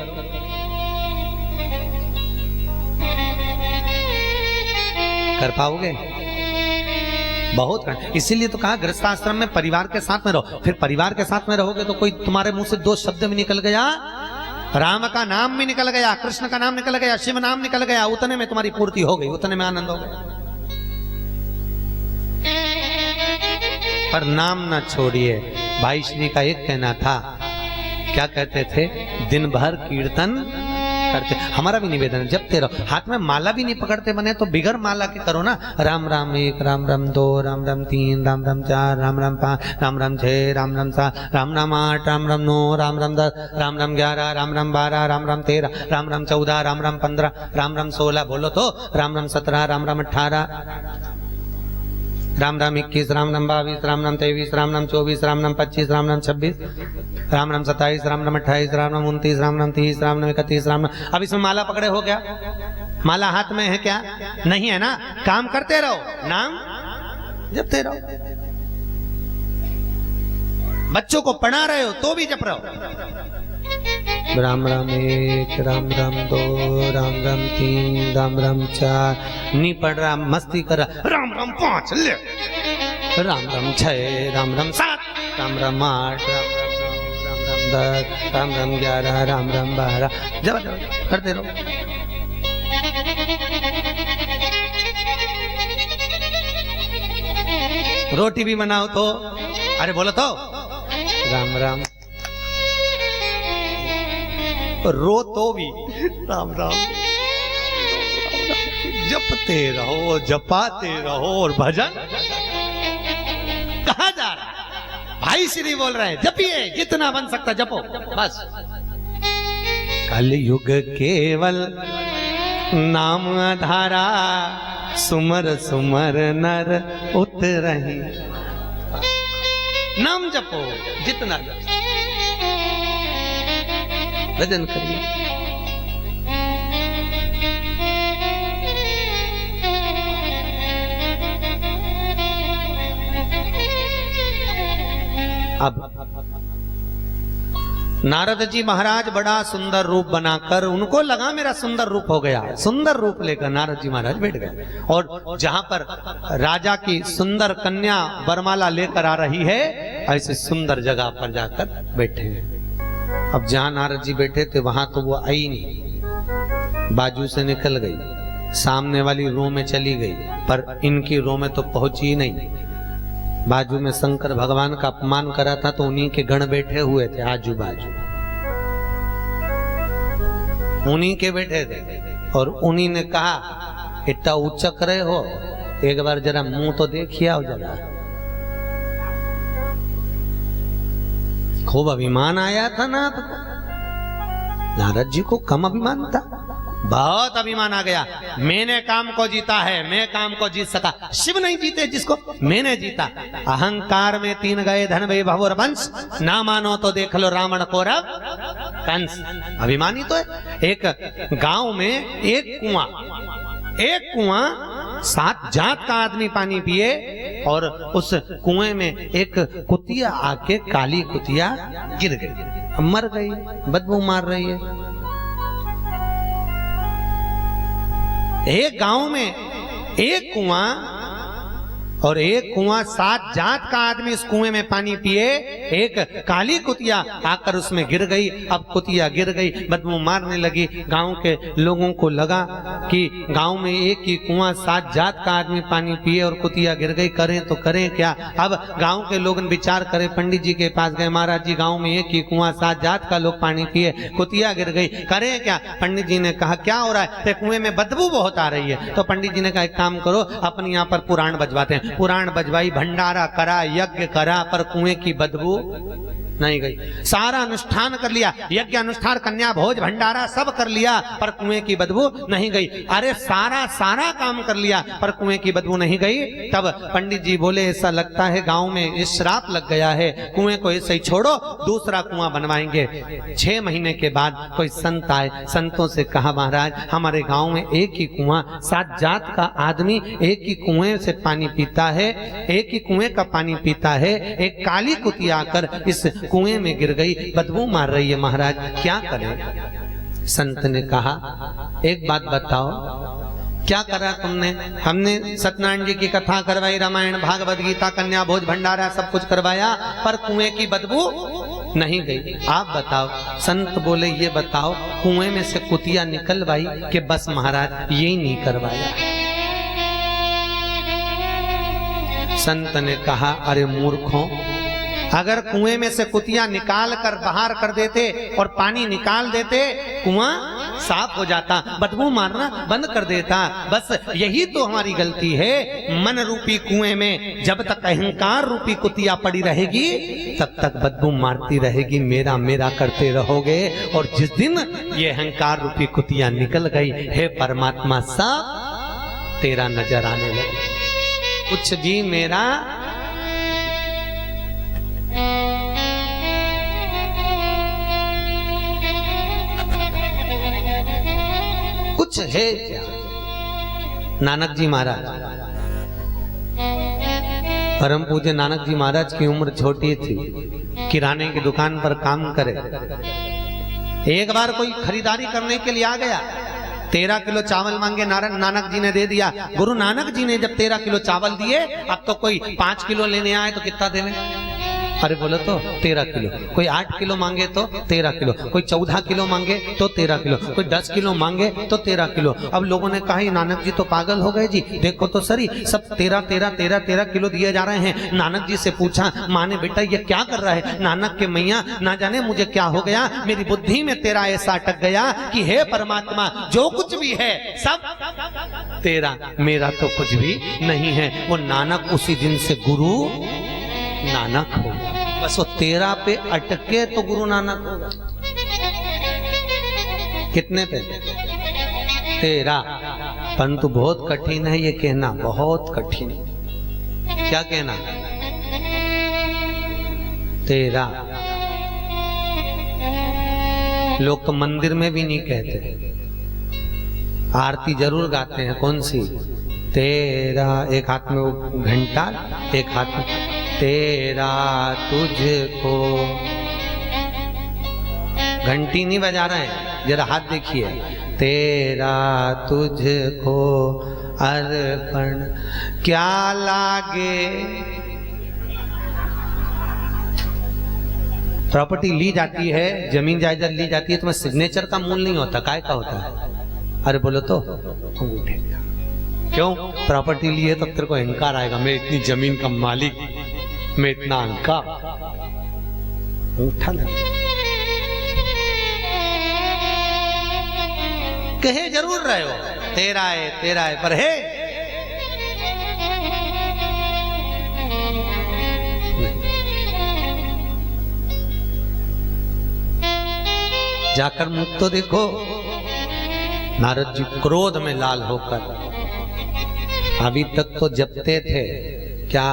कर पाओगे? बहुत कठिन। इसीलिए तो कहा गृहस्थाश्रम में परिवार के साथ में रहो। फिर परिवार के साथ में रहोगे तो कोई तुम्हारे मुंह से दो शब्द भी निकल गया, राम का नाम भी निकल गया, कृष्ण का नाम निकल गया, शिव नाम निकल गया, उतने में तुम्हारी पूर्ति हो गई, उतने में आनंद हो गया। पर नाम ना छोड़िए। भाई श्री का एक कहना था, क्या कहते थे? दिन भर कीर्तन करते। हमारा भी निवेदन है, जपते रहो। हाथ में माला भी नहीं पकड़ते बने तो बिगर माला के करो ना। राम राम 1, राम राम 2, राम राम 3, राम राम 4, राम राम 5, राम राम 6, राम राम 7, राम राम 8, राम राम 9, राम राम 10, राम राम 11, राम राम 12, राम राम 13, राम राम 14, राम राम 15, राम राम 16, बोलो तो राम राम 17, राम राम 18, राम राम 21, राम राम 22, राम राम 23, राम राम 24, राम राम 25, राम राम 26, राम राम 27, राम राम 28, राम राम 29, राम राम 30, राम राम 31, राम राम। अब इसमें माला पकड़े हो गया? माला हाथ में है क्या? नहीं है ना। काम करते रहो, नाम जपते रहो। बच्चों को पढ़ा रहे हो तो भी जप रहो। राम राम 1, राम राम 2, राम राम 3, राम राम 4, नहीं पढ़ रहा, मस्ती कर रहा, राम राम 5 ले, राम राम 6, राम राम 7, राम राम 8, राम राम 9, राम राम 10, राम राम 11, राम राम 12, जब करते रहो। रोटी भी बनाओ तो, अरे बोलो तो राम राम, रो तो भी राम राम, जपते रहो, जपाते रहो। और भजन कहाँ जा रहा है? भाई श्री बोल रहे हैं जपिए, जितना बन सकता जपो बस। कलयुग केवल नाम आधारा, सुमर सुमर नर उतरहि। नाम जपो, जितना जपो, भजन करिए। अब नारद जी महाराज बड़ा सुंदर रूप बनाकर, उनको लगा मेरा सुंदर रूप हो गया, सुंदर रूप लेकर नारद जी महाराज बैठ गए। और जहां पर राजा की सुंदर कन्या वरमाला लेकर आ रही है, ऐसे सुंदर जगह पर जाकर बैठे। अब जहां नारद जी बैठे थे वहां तो वो आई नहीं, बाजू से निकल गई, सामने वाली रो में चली गई, पर इनकी रो में तो पहुंची ही नहीं। बाजू में शंकर भगवान का अपमान करा था तो उन्हीं के गण बैठे हुए थे, आजू बाजू उन्हीं के बैठे थे। और उन्हीं ने कहा, इतना उचक रहे हो, एक बार जरा मुंह तो देखिए आओ जरा। खूब अभिमान आया था ना आपको? नारद जी को कम अभिमान था? बहुत अभिमान आ गया। मैंने काम को जीता है, मैं काम को जीत सका। शिव नहीं जीते जिसको, मैंने जीता। अहंकार में 3 गए, धन वैभव भवोर वंश, ना मानो तो देख लो रावण कौरव कंस। अभिमानी तो है। एक गांव में एक कुआं 7 जात का आदमी पानी पिए, और उस कुएं में एक कुतिया आके, काली कुतिया गिर गई, मर गई, बदबू मार रही है। एक गांव में एक कुआं, और एक कुआं 7 जात का आदमी इस कुएं में पानी पिए, एक काली कुतिया आकर उसमें गिर गई। अब कुतिया गिर गई, बदबू मारने लगी। गांव के लोगों को लगा कि गांव में एक ही कुआं 7 जात का आदमी पानी पिए और कुतिया गिर गई, करें तो करें क्या। अब गांव के लोग विचार करें, पंडित जी के पास गए, महाराज जी गांव में एक ही कुआं 7 जात का लोग पानी पिए, कुतिया गिर गई, करें क्या। पंडित जी ने कहा क्या हो रहा है? कुएं में बदबू बहुत आ रही है। तो पंडित जी ने कहा एक काम करो, अपन यहाँ पर पुराण बजवाते हैं। पुराण बजवाई, भंडारा करा, यज्ञ करा, पर कुएं की बदबू नहीं गई। सारा अनुष्ठान कर लिया, यज्ञ अनुष्ठान कन्या भोज भंडारा सब कर लिया, पर कुएं की बदबू नहीं गई। अरे सारा काम कर लिया पर कुएं की बदबू नहीं गई। तब पंडित जी बोले ऐसा लगता है गांव में इस श्राप लग गया है, कुएं को ऐसे ही छोड़ो, दूसरा कुआं बनवाएंगे। 6 महीने के बाद कोई संत आए, संतों से कहा महाराज हमारे गांव में एक ही कुआं, 7 जात का आदमी एक ही कुएं से पानी पीता है, एक ही कुएं का पानी पीता है। एक काली कुतिया आकर इस कुएं में गिर गई, बदबू मार रही है महाराज, क्या करें? संत ने कहा एक बात बताओ, क्या करा तुमने? हमने सत्यनारायण जी की कथा करवाई, रामायण भागवत गीता कन्या भोज भंडारा सब कुछ करवाया, पर कुएं की बदबू नहीं गई। आप बताओ। संत बोले ये बताओ कुएं में से कुतिया निकलवाई कि बस महाराज यही नहीं करवाया? संत ने कहा अरे मूर्खों, अगर कुएं में से कुतिया निकाल कर बाहर कर देते और पानी निकाल देते, कुआं साफ हो जाता, बदबू मारना बंद कर देता। बस यही तो हमारी गलती है। मन रूपी कुएं में जब तक अहंकार रूपी कुतिया पड़ी रहेगी तब तक बदबू मारती रहेगी, मेरा मेरा करते रहोगे। और जिस दिन ये अहंकार रूपी कुतिया निकल गई, हे परमात्मा सब तेरा नजर आने लगे, कुछ भी मेरा कुछ है क्या? नानक जी महाराज, परम पूज्य नानक जी महाराज की उम्र छोटी थी, किराने की दुकान पर काम करे। एक बार कोई खरीदारी करने के लिए आ गया, 13 किलो चावल मांगे, नानक जी ने दे दिया। गुरु नानक जी ने जब 13 किलो चावल दिए, अब तो कोई 5 किलो लेने आए तो कितना देवे? अरे बोलो तो 13 किलो। कोई 8 किलो मांगे तो 13 किलो, कोई 14 किलो मांगे तो 13 किलो, कोई 10 किलो मांगे तो 13 किलो। अब लोगों ने कहा नानक जी तो पागल हो गए जी, देखो तो सही सब 13 किलो दिए जा रहे हैं। नानक जी से पूछा, माँ ने बेटा ये क्या कर रहा है? नानक के मैया ना जाने मुझे क्या हो गया, मेरी बुद्धि में तेरा ऐसा अटक गया कि हे परमात्मा जो कुछ भी है सब तेरा, मेरा तो कुछ भी नहीं है। वो नानक उसी दिन से गुरु नानक हो, बस वो 13 पे अटके तो गुरु नानक होगा। कितने पे? 13। परंतु बहुत कठिन है ये कहना, बहुत कठिन। क्या कहना? 13। लोग तो मंदिर में भी नहीं कहते, आरती जरूर गाते हैं। कौन सी? 13। एक हाथ में वो घंटा, एक हाथ में तेरा तुझको। घंटी नहीं बजा रहे हैं, जरा हाथ देखिए। तेरा तुझको अर्पण क्या लागे। प्रॉपर्टी ली जाती है, जमीन जायदाद ली जाती है, तो मैं सिग्नेचर का मूल नहीं होता, काय का होता है? अरे बोलो तो अंगूठे का। क्यों? प्रॉपर्टी ली है तो तेरे को अहंकार आएगा, मैं इतनी जमीन का मालिक, मैं इतना अंका। उठा ना, कहे जरूर रहे हो तेरा है पर है जाकर मुख तो देखो। नारद जी क्रोध में लाल होकर, अभी तक तो जपते थे क्या?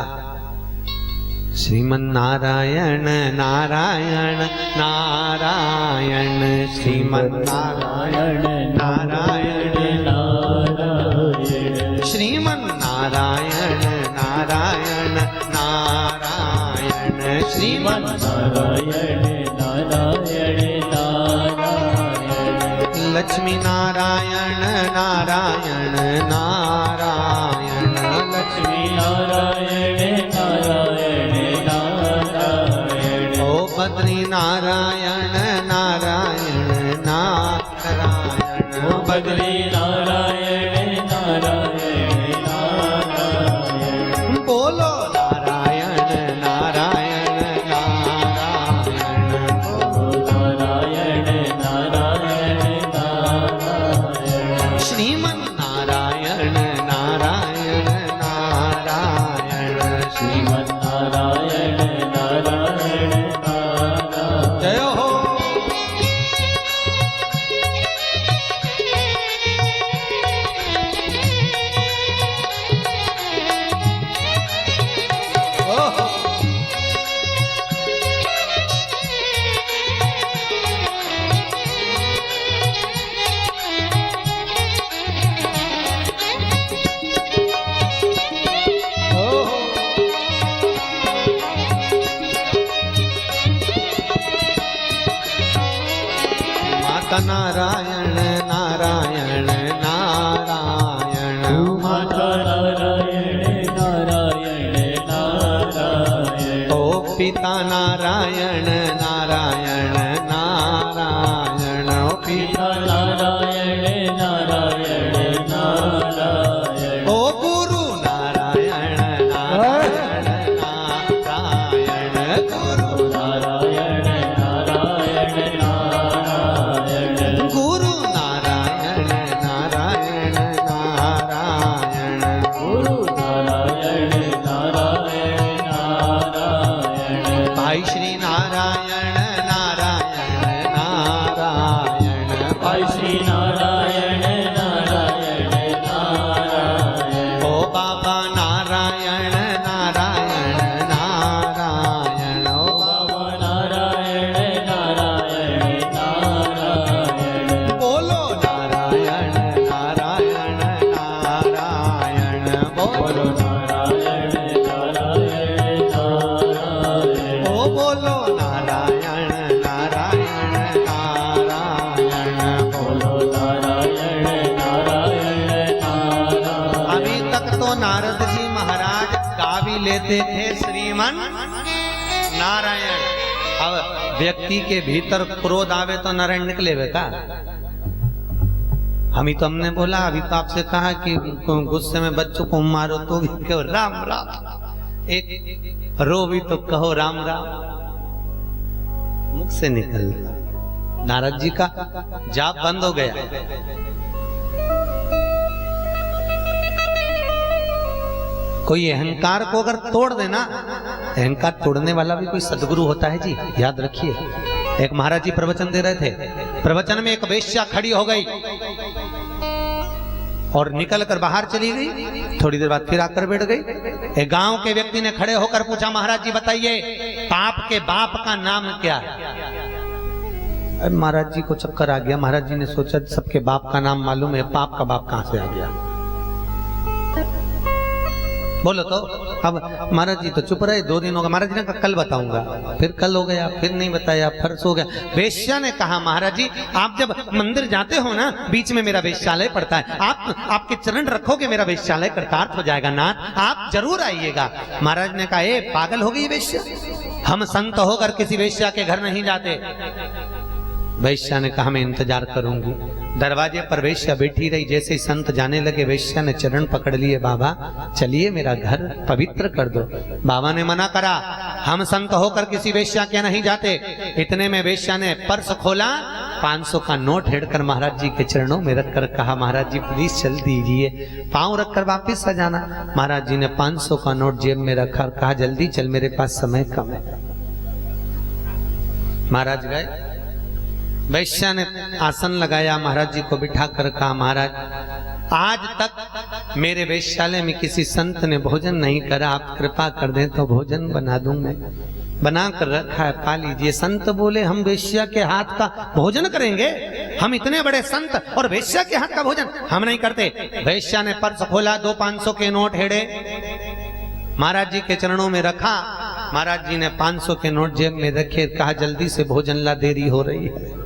श्रीमन नारायण नारायण नारायण, श्रीमन नारायण नारायण नारायण, श्रीमन नारायण नारायण नारायण, श्रीमन नारायण नारायण नारायण, लक्ष्मी नारायण नारायण नारायण, लक्ष्मी नारायण नारायण नारायण, ओ बद्री नारायण नारायण नारायण, ओ बद्री नारायण नारायण नारायण, बोलो नारायण नारायण नारायण, बोलो नारायण नारायण नारायण, श्रीमन नारायण नारायण नारायण, श्रीमन नारायण नारायण नारायण, माता नारायण नारायण नारायण माता नारायण नारायण नारायण ओ पिता नारायण नारायण नारायण ओ पिता नारायण नारायण नारायण ओ गुरु नारायण नारायण नारायण गुरु नारायण नारायण नारायण गुरु नारायण नारायण नारायण गुरु नारायण नारायण नारायण भाई श्री नारायण नारायण नारायण भाई श्री नारायण नारायण नारायण ओ बाबा नारायण नारायण नारायण ओ बाबा नारायण नारायण नारायण बोलो नारायण नारायण नारायण बोलो नारायण नारायण नारायण ओ बोलो नारायण नारायण नारायण बोलो नारायण नारायण नारायण अभी तक तो नारद जी महाराज गा भी लेते थे श्रीमन नारायण। अब व्यक्ति के भीतर क्रोध आवे तो नारायण निकले का। हमने बोला अभी तो आपसे कहा कि गुस्से में बच्चों को मारो तो भी कहो राम राम, एक रो भी तो कहो राम राम, मुख से निकलता। नारद जी का जाप बंद हो गया। कोई अहंकार को अगर तोड़ देना, अहंकार तोड़ने वाला भी कोई सदगुरु होता है जी, याद रखिए। एक महाराज जी प्रवचन दे रहे थे, प्रवचन में एक वेश्या खड़ी हो गई और निकल कर बाहर चली गई। थोड़ी देर बाद फिर आकर बैठ गई। एक गांव के व्यक्ति ने खड़े होकर पूछा, महाराज जी बताइए पाप के बाप का नाम क्या है? महाराज जी को चक्कर आ गया। महाराज जी ने सोचा सबके बाप का नाम मालूम है, पाप का बाप कहां से आ गया? बोलो तो। अब महाराज जी तो चुप रहे। 2 दिन हो गए। महाराज जी ने कहा कल बताऊंगा, फिर कल हो गया, फिर नहीं बताया, फर्स हो गया। वेश्या ने कहा महाराज जी आप जब मंदिर जाते हो ना, बीच में मेरा वेश्यालय पड़ता है, आपके चरण रखोगे मेरा वेश्यालय कृतार्थ हो जाएगा नाथ, आप जरूर आइएगा। महाराज ने कहा ए पागल हो गई वेश्या, हम संत होकर किसी वेश्या के घर नहीं जाते। वेश्या ने कहा मैं इंतजार करूंगी। दरवाजे पर वेश्या बैठी रही। जैसे ही संत जाने लगे वेश्या ने चरण पकड़ लिए, बाबा चलिए मेरा घर पवित्र कर दो। बाबा ने मना करा, हम संत होकर किसी वेश्या के नहीं जाते। इतने में वेश्या ने पर्स खोला, 500 का नोट हेड़कर महाराज जी के चरणों में रखकर कहा महाराज जी प्लीज चल दीजिए, पांव रखकर वापिस आ जाना। महाराज जी ने 500 का नोट जेब में रखा और कहा जल्दी चल मेरे पास समय कम है। महाराज गए। वैश्या ने आसन लगाया, महाराज जी को बिठा कर कहा महाराज आज तक मेरे वेश्यालय में किसी संत ने भोजन नहीं करा, आप कृपा कर दें तो भोजन बना दूं। मैं बना कर रखा है, पा लीजिए। संत बोले हम वेश्या के हाथ का भोजन करेंगे? हम इतने बड़े संत और वेश्या के हाथ का भोजन हम नहीं करते। वेश्या ने पर्स खोला, 2 500 के नोट हेड़े, महाराज जी के चरणों में रखा। महाराज जी ने 500 के नोट जेब में रखे, कहा जल्दी से भोजन ला, देरी हो रही है।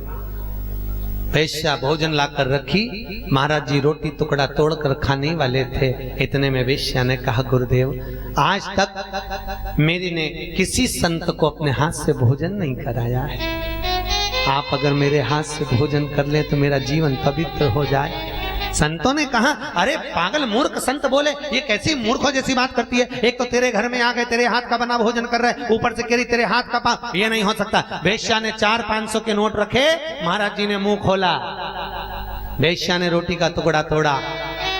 वेश्या भोजन लाकर रखी। महाराज जी रोटी टुकड़ा तोड़कर खाने वाले थे। इतने में वेश्या ने कहा गुरुदेव आज तक मेरी ने किसी संत को अपने हाथ से भोजन नहीं कराया है, आप अगर मेरे हाथ से भोजन कर ले तो मेरा जीवन पवित्र हो जाए। संतों ने कहा अरे पागल मूर्ख, संत बोले ये कैसी मूर्खों जैसी बात करती है, एक तो तेरे घर में आ गए, तेरे हाथ का बना भोजन कर रहे, ऊपर से कह रही तेरे हाथ का पाप, ये नहीं हो सकता। वेश्या ने 4 500 के नोट रखे, महाराज जी ने मुंह खोला, वेश्या ने रोटी का टुकड़ा तोड़ा,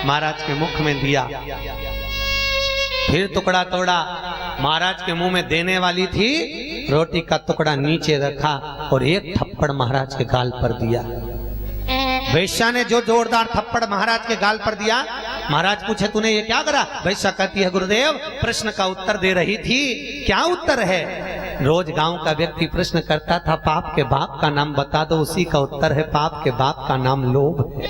महाराज के मुख में दिया, फिर टुकड़ा तोड़ा, महाराज के मुंह में देने वाली थी, रोटी का टुकड़ा नीचे रखा और एक थप्पड़ महाराज के गाल पर दिया। वेश्या ने जो जोरदार थप्पड़ महाराज के गाल पर दिया, महाराज पूछे तूने ये क्या करा? वेश्या कहती है गुरुदेव प्रश्न का उत्तर दे रही थी। क्या उत्तर है? रोज गांव का व्यक्ति प्रश्न करता था पाप के बाप का नाम बता दो, उसी का उत्तर है पाप के बाप का नाम लोभ है।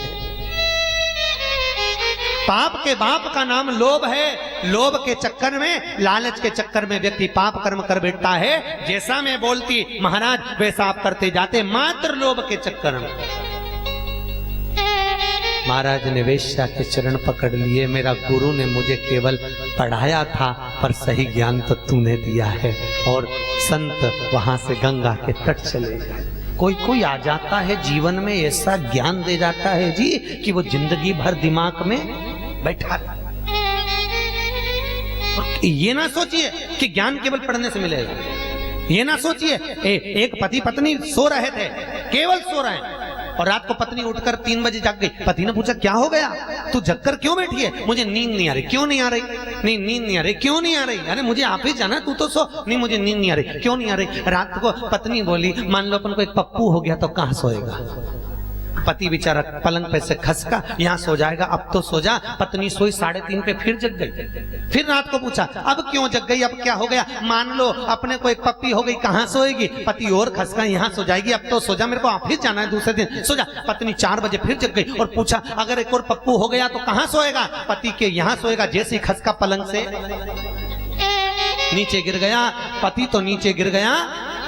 पाप के बाप का नाम लोभ है। लोभ के चक्कर में, लालच के चक्कर में व्यक्ति पाप कर्म कर बैठता है। जैसा मैं बोलती महाराज वैसा आप करते जाते, मात्र लोभ के चक्कर में। महाराज ने वेश्या के चरण पकड़ लिए। मेरा गुरु ने मुझे केवल पढ़ाया था, पर सही ज्ञान तो तूने दिया है। और संत वहां से गंगा के तट चले गए। कोई कोई आ जाता है जीवन में, ऐसा ज्ञान दे जाता है जी कि वो जिंदगी भर दिमाग में बैठा रहता। ये ना सोचिए कि ज्ञान केवल पढ़ने से मिलेगा। ये ना सोचिए एक पति पत्नी सो रहे थे, केवल सो रहे हैं, और रात को पत्नी उठकर 3 बजे जाग गई। पति ने पूछा क्या हो गया, तू जगकर क्यों बैठी है? मुझे नींद नहीं आ रही। क्यों नहीं आ रही? नहीं नींद नहीं आ रही। क्यों नहीं आ रही? अरे मुझे ऑफिस जाना, तू तो सो। नहीं मुझे नींद नहीं आ रही। क्यों नहीं आ रही? रात को पत्नी बोली मान लो अपन को एक पप्पू हो गया तो कहाँ सोएगा? पति बेचारा पलंग पे से खसका, यहाँ सो जाएगा, अब तो सो जा। पत्नी सोई 3:30 पे, फिर जग गई। फिर रात को पूछा अब क्यों जग गई, अब क्या हो गया? मान लो अपने को एक पप्पी हो गई, कहाँ सोएगी? पति और खसका, यहाँ सो जाएगी, अब तो सो जा, मेरे को ऑफिस जाना है दूसरे दिन, सो जा। पत्नी 4 बजे फिर जग गई और पूछा अगर एक और पप्पू हो गया तो कहाँ सोएगा? पति के यहाँ सोएगा। जैसे ही खसका पलंग से नीचे गिर गया, पति तो नीचे गिर गया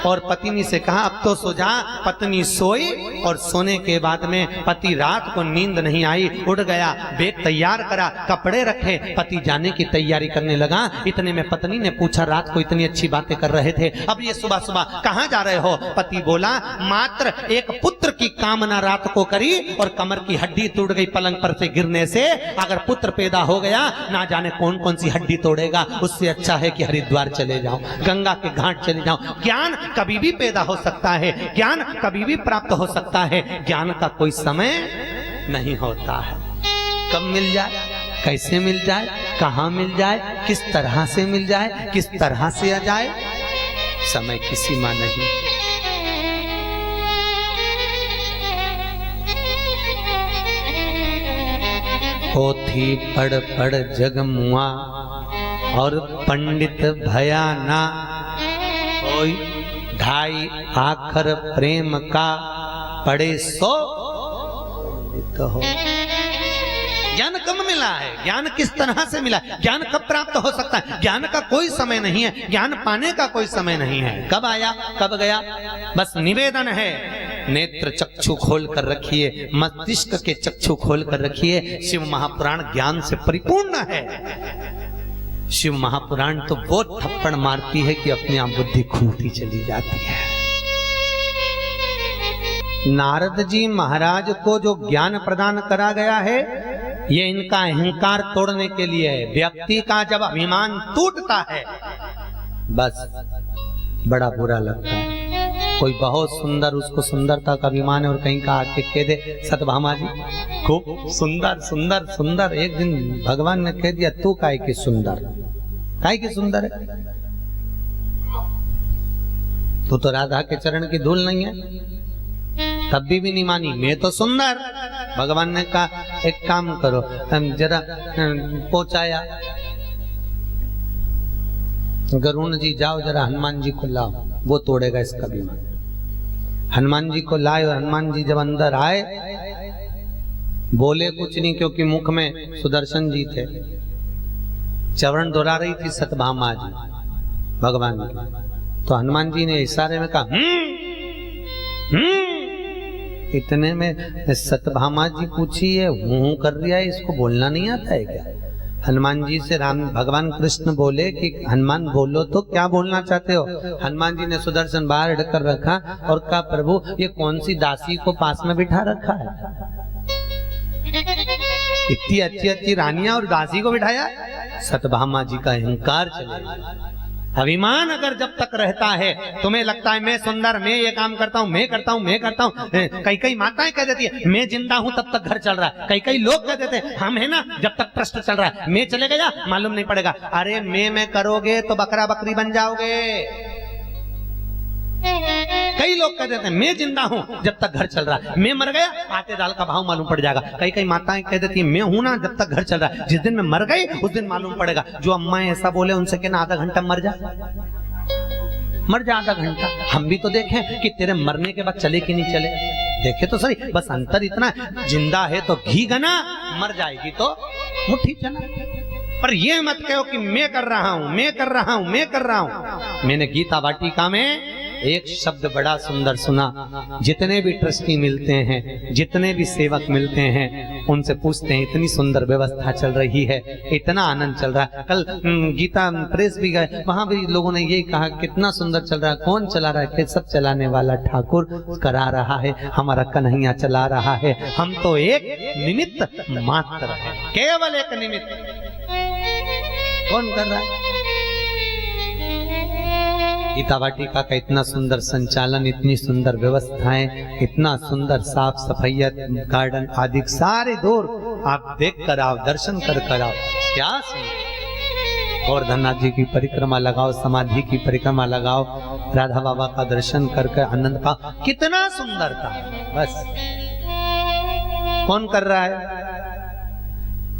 और पत्नी से कहा अब तो सो जा। पत्नी सोई और सोने के बाद में पति रात को नींद नहीं आई, उठ गया, बैग तैयार करा, कपड़े रखे, पति जाने की तैयारी करने लगा। इतने में पत्नी ने पूछा रात को इतनी अच्छी बातें कर रहे थे, अब ये सुबह सुबह कहाँ जा रहे हो? पति बोला मात्र एक पुत्र की कामना रात को करी और कमर की हड्डी टूट गई पलंग पर से गिरने से। अगर पुत्र पैदा हो गया ना जाने कौन कौन सी हड्डी तोड़ेगा, उससे अच्छा है कि हरिद्वार चले जाओ, गंगा के घाट चले जाओ। ज्ञान कभी भी पैदा हो सकता है, ज्ञान कभी भी प्राप्त हो सकता है, ज्ञान का कोई समय नहीं होता है। कब मिल जाए, कैसे मिल जाए, कहां मिल जाए, किस तरह से मिल जाए, किस तरह से आ जाए, समय की सीमा नहीं। पोथी पढ़ पढ़ जग मुआ और पंडित भया ना, कोई ढाई आखर प्रेम का पढ़े सो पंडित हो। ज्ञान कब मिला है, ज्ञान किस तरह से मिला, ज्ञान कब प्राप्त हो सकता है? ज्ञान का कोई समय नहीं है, ज्ञान पाने का कोई समय नहीं है। कब आया कब गया, बस निवेदन है नेत्र चक्षु खोल कर रखिए, मस्तिष्क के चक्षु खोल कर रखिए। शिव महापुराण ज्ञान से परिपूर्ण है। शिव महापुराण तो वो थप्पड़ मारती है कि अपने आप बुद्धि खुलती चली जाती है। नारद जी महाराज को जो ज्ञान प्रदान करा गया है, ये इनका अहंकार तोड़ने के लिए है। व्यक्ति का जब अभिमान टूटता है बस बड़ा बुरा लगता है। कोई बहुत सुंदर, उसको सुंदरता का अभिमान है और कहीं का आके कह दे सतभामा जी खूब सुंदर सुंदर सुंदर। एक दिन भगवान ने कह दिया तू काहे की सुंदर, काहे की सुंदर है, तू तो राधा के चरण की धूल नहीं है। तब भी नहीं मानी, मैं तो सुंदर। भगवान ने कहा एक काम करो, जरा पहुंचाया गरुण जी, जाओ जरा हनुमान जी को लाओ, वो तोड़ेगा इसका अभिमान। हनुमान जी को लाए और हनुमान जी जब अंदर आए बोले कुछ नहीं, क्योंकि मुख में सुदर्शन जी थे। चरण दोहरा रही थी सतभामा जी भगवान की, तो हनुमान जी ने इशारे में कहा इतने में सतभामा जी पूछी है हूं कर रहा है, इसको बोलना नहीं आता है क्या? हनुमान जी से राम भगवान कृष्ण बोले कि हनुमान बोलो तो क्या बोलना चाहते हो? हनुमान जी ने सुदर्शन बाहर ढककर रखा और कहा प्रभु ये कौन सी दासी को पास में बिठा रखा है? इतनी अच्छी अच्छी रानियां और दासी को बिठाया। सतभामा जी का अहंकार चले। अभिमान अगर जब तक रहता है, तुम्हें लगता है मैं सुंदर, मैं ये काम करता हूँ, मैं करता हूँ, मैं करता हूँ। कई कई माताएं कह देती है मैं जिंदा हूँ तब तक घर चल रहा है। कई कई लोग कह देते हैं हम है ना जब तक ट्रस्ट चल रहा है, मैं चले गया मालूम नहीं पड़ेगा। अरे मैं करोगे तो बकरा बकरी बन जाओगे। कई लोग कह देते हैं मैं जिंदा हूं जब तक घर चल रहा है, मैं मर गया आटे दाल का भाव मालूम पड़ जाएगा। कई कई माताएं कह देती है मैं हूं ना जब तक घर चल रहा है, जिस दिन मैं मर गई उस दिन मालूम पड़ेगा। जो अम्मा ऐसा बोले उनसे कहना आधा घंटा मर जा, मर जा आधा घंटा। हम भी तो देखें कि तेरे मरने के बाद चले कि नहीं चले, देखे तो सही। बस अंतर इतना जिंदा है तो घी गना, मर जाएगी तो मुट्ठी चना। पर ये मत कहो कि मैं कर रहा हूं, मैं कर रहा हूं, मैं कर रहा हूं। मैंने गीता वाटिका में एक शब्द बड़ा सुंदर सुना। जितने भी ट्रस्टी मिलते हैं, जितने भी सेवक मिलते हैं, उनसे पूछते हैं इतनी सुंदर व्यवस्था चल रही है, इतना आनंद चल रहा है। कल गीता प्रेस भी गए, वहां भी लोगों ने यही कहा कितना सुंदर चल रहा है। कौन चला रहा है? सब चलाने वाला ठाकुर करा रहा है, हमारा कन्हैया चला रहा है। हम तो एक निमित्त मात्र है, केवल एक निमित्त। कौन कर रहा है? गीता वाटिका का इतना सुंदर संचालन, इतनी सुंदर व्यवस्थाएं, इतना सुंदर साफ सफाई, गार्डन आदि सारे दौर आप देख कर आओ, दर्शन कर आओ। क्या सुंदर! और धननाथ जी की परिक्रमा लगाओ, समाधि की परिक्रमा लगाओ, राधा बाबा का दर्शन करके आनंद पाओ। कितना सुंदर था। बस कौन कर रहा है?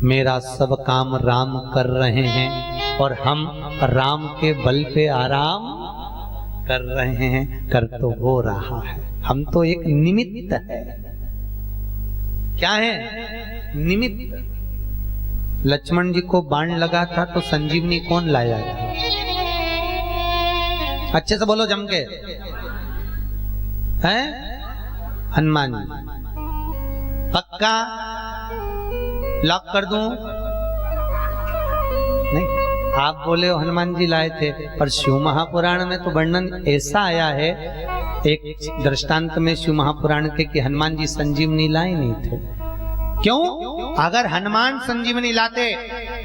मेरा सब काम राम कर रहे हैं और हम राम के बल पे आराम कर रहे हैं। कर तो वो रहा है, हम तो एक निमित्त है। क्या है? निमित्त। लक्ष्मण जी को बाण लगा था तो संजीवनी कौन लाया था? अच्छे से बोलो जम के। है हनुमान जी। पक्का लॉक कर दूं? नहीं, आप बोले हो हनुमान जी लाए थे, पर शिव महापुराण में तो वर्णन ऐसा आया है, एक दृष्टांत में शिव महापुराण के कि हनुमान जी संजीवनी लाए नहीं थे। क्यों? अगर हनुमान संजीवनी लाते,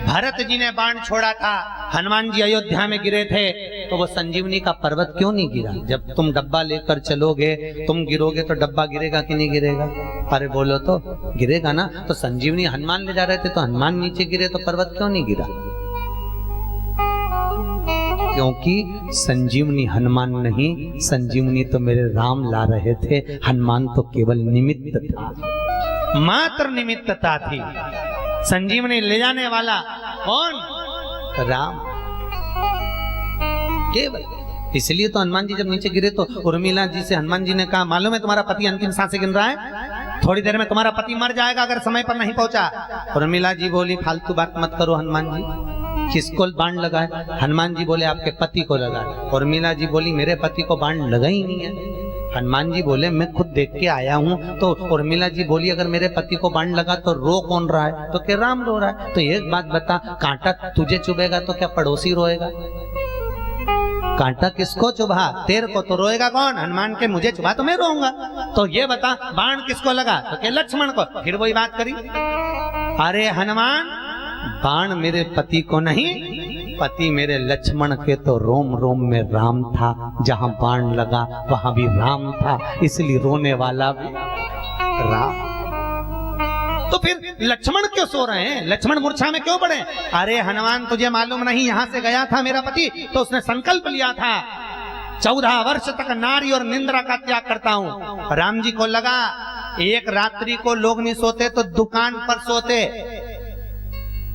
भरत जी ने बाण छोड़ा था, हनुमान जी अयोध्या में गिरे थे, तो वो संजीवनी का पर्वत क्यों नहीं गिरा? जब तुम डब्बा लेकर चलोगे, तुम गिरोगे तो डब्बा गिरेगा कि नहीं गिरेगा? अरे बोलो तो, गिरेगा ना। तो संजीवनी हनुमान ले जा रहे थे, तो हनुमान नीचे गिरे तो पर्वत क्यों नहीं गिरा? क्योंकि संजीवनी हनुमान नहीं, संजीवनी तो मेरे राम ला रहे थे। हनुमान तो केवल निमित्त था, मात्र निमित्तता थी। संजीवनी ले जाने वाला कौन? राम केवल। इसलिए तो हनुमान जी जब नीचे गिरे तो उर्मिला जी से हनुमान जी ने कहा, मालूम है तुम्हारा पति अंतिम सांसें गिन रहा है, थोड़ी देर में तुम्हारा पति मर जाएगा अगर समय पर नहीं पहुंचा। उर्मिला जी बोली, फालतू बात मत करो हनुमान जी, किसको बाण लगाए? हनुमान जी बोले, आपके पति को लगाए। उर्मिला जी बोली, मेरे पति को बाण लगा ही नहीं है। हनुमान जी बोले, मैं खुद देख के आया हूँ। तो उर्मिला जी बोली, अगर मेरे पति को बाण लगा तो रो कौन रहा है? तो क्या राम रो रहा है। तो एक बात बता, कांटा तुझे चुभेगा तो क्या पड़ोसी रोएगा? कांटा किसको चुभा? तेरे को। तो रोएगा कौन? हनुमान के मुझे चुभा तो मैं रोऊंगा। तो ये बता, बाण किसको लगा? तो क्या लक्ष्मण को। फिर वही बात करी, अरे हनुमान, बाण मेरे पति को नहीं, पति मेरे लक्ष्मण के। तो रोम रोम में राम था, जहां बाण लगा वहां भी राम था, इसलिए रोने वाला भी राम। तो फिर लक्ष्मण क्यों सो रहे हैं? लक्ष्मण मूर्छा में क्यों पड़े? अरे हनुमान, तुझे मालूम नहीं, यहां से गया था मेरा पति, तो उसने संकल्प लिया था 14 वर्ष तक नारी और निंद्रा का त्याग करता हूं। राम जी को लगा एक रात्रि को लोग नहीं सोते तो दुकान पर सोते,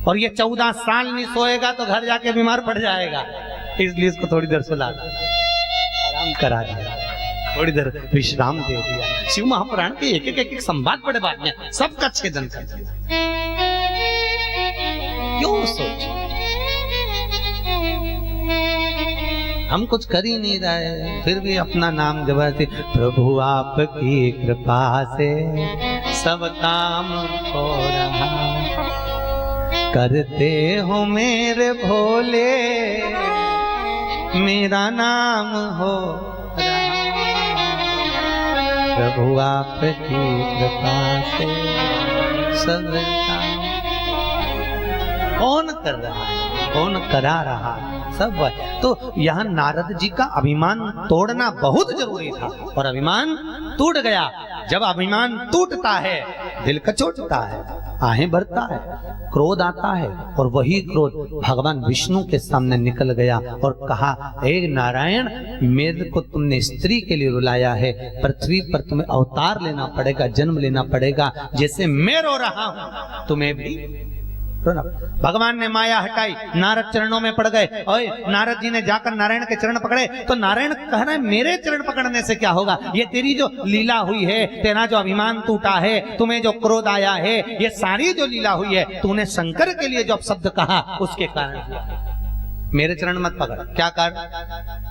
और ये 14 साल नहीं सोएगा तो घर जाके बीमार पड़ जाएगा, इसलिए इसको थोड़ी देर सुला दिया, आराम करा दिया, थोड़ी देर विश्राम दे दिया। शिव महापुराण के एक एक संवाद बड़े बात में सबका छेदन कर दिया। क्यों सोच? हम कुछ कर ही नहीं रहे, फिर भी अपना नाम जबाते, प्रभु आपकी कृपा से सब काम हो रहा, करते हो मेरे भोले, मेरा नाम हो रहा, प्रभु आपकी कृपा से सब काम। कौन कर रहा है? कौन करा रहा है? सब है। तो यहाँ नारद जी का अभिमान तोड़ना बहुत जरूरी था, और अभिमान टूट गया। जब अभिमान टूटता है, दिल कचोटता है, आहें भरता है, क्रोध आता है, और वही क्रोध भगवान विष्णु के सामने निकल गया और कहा, हे नारायण, मेरे को तुमने स्त्री के लिए रुलाया है, पृथ्वी पर तुम्हें अवतार लेना पड़ेगा, जन्म लेना पड़ेगा, जैसे मैं रो रहा हूं तुम्हें भी रोना। भगवान ने माया हटाई, नारद चरणों में पड़ गए। ओए, नारद जी ने जाकर नारायण के चरण पकड़े, तो नारायण कह रहे हैं, मेरे चरण पकड़ने से क्या होगा? ये तेरी जो लीला हुई है, तेरा जो अभिमान टूटा है, तुम्हें जो क्रोध आया है, ये सारी जो लीला हुई है, तूने शंकर के लिए जो शब्द कहा उसके कारण। मेरे चरण मत पकड़। क्या कर,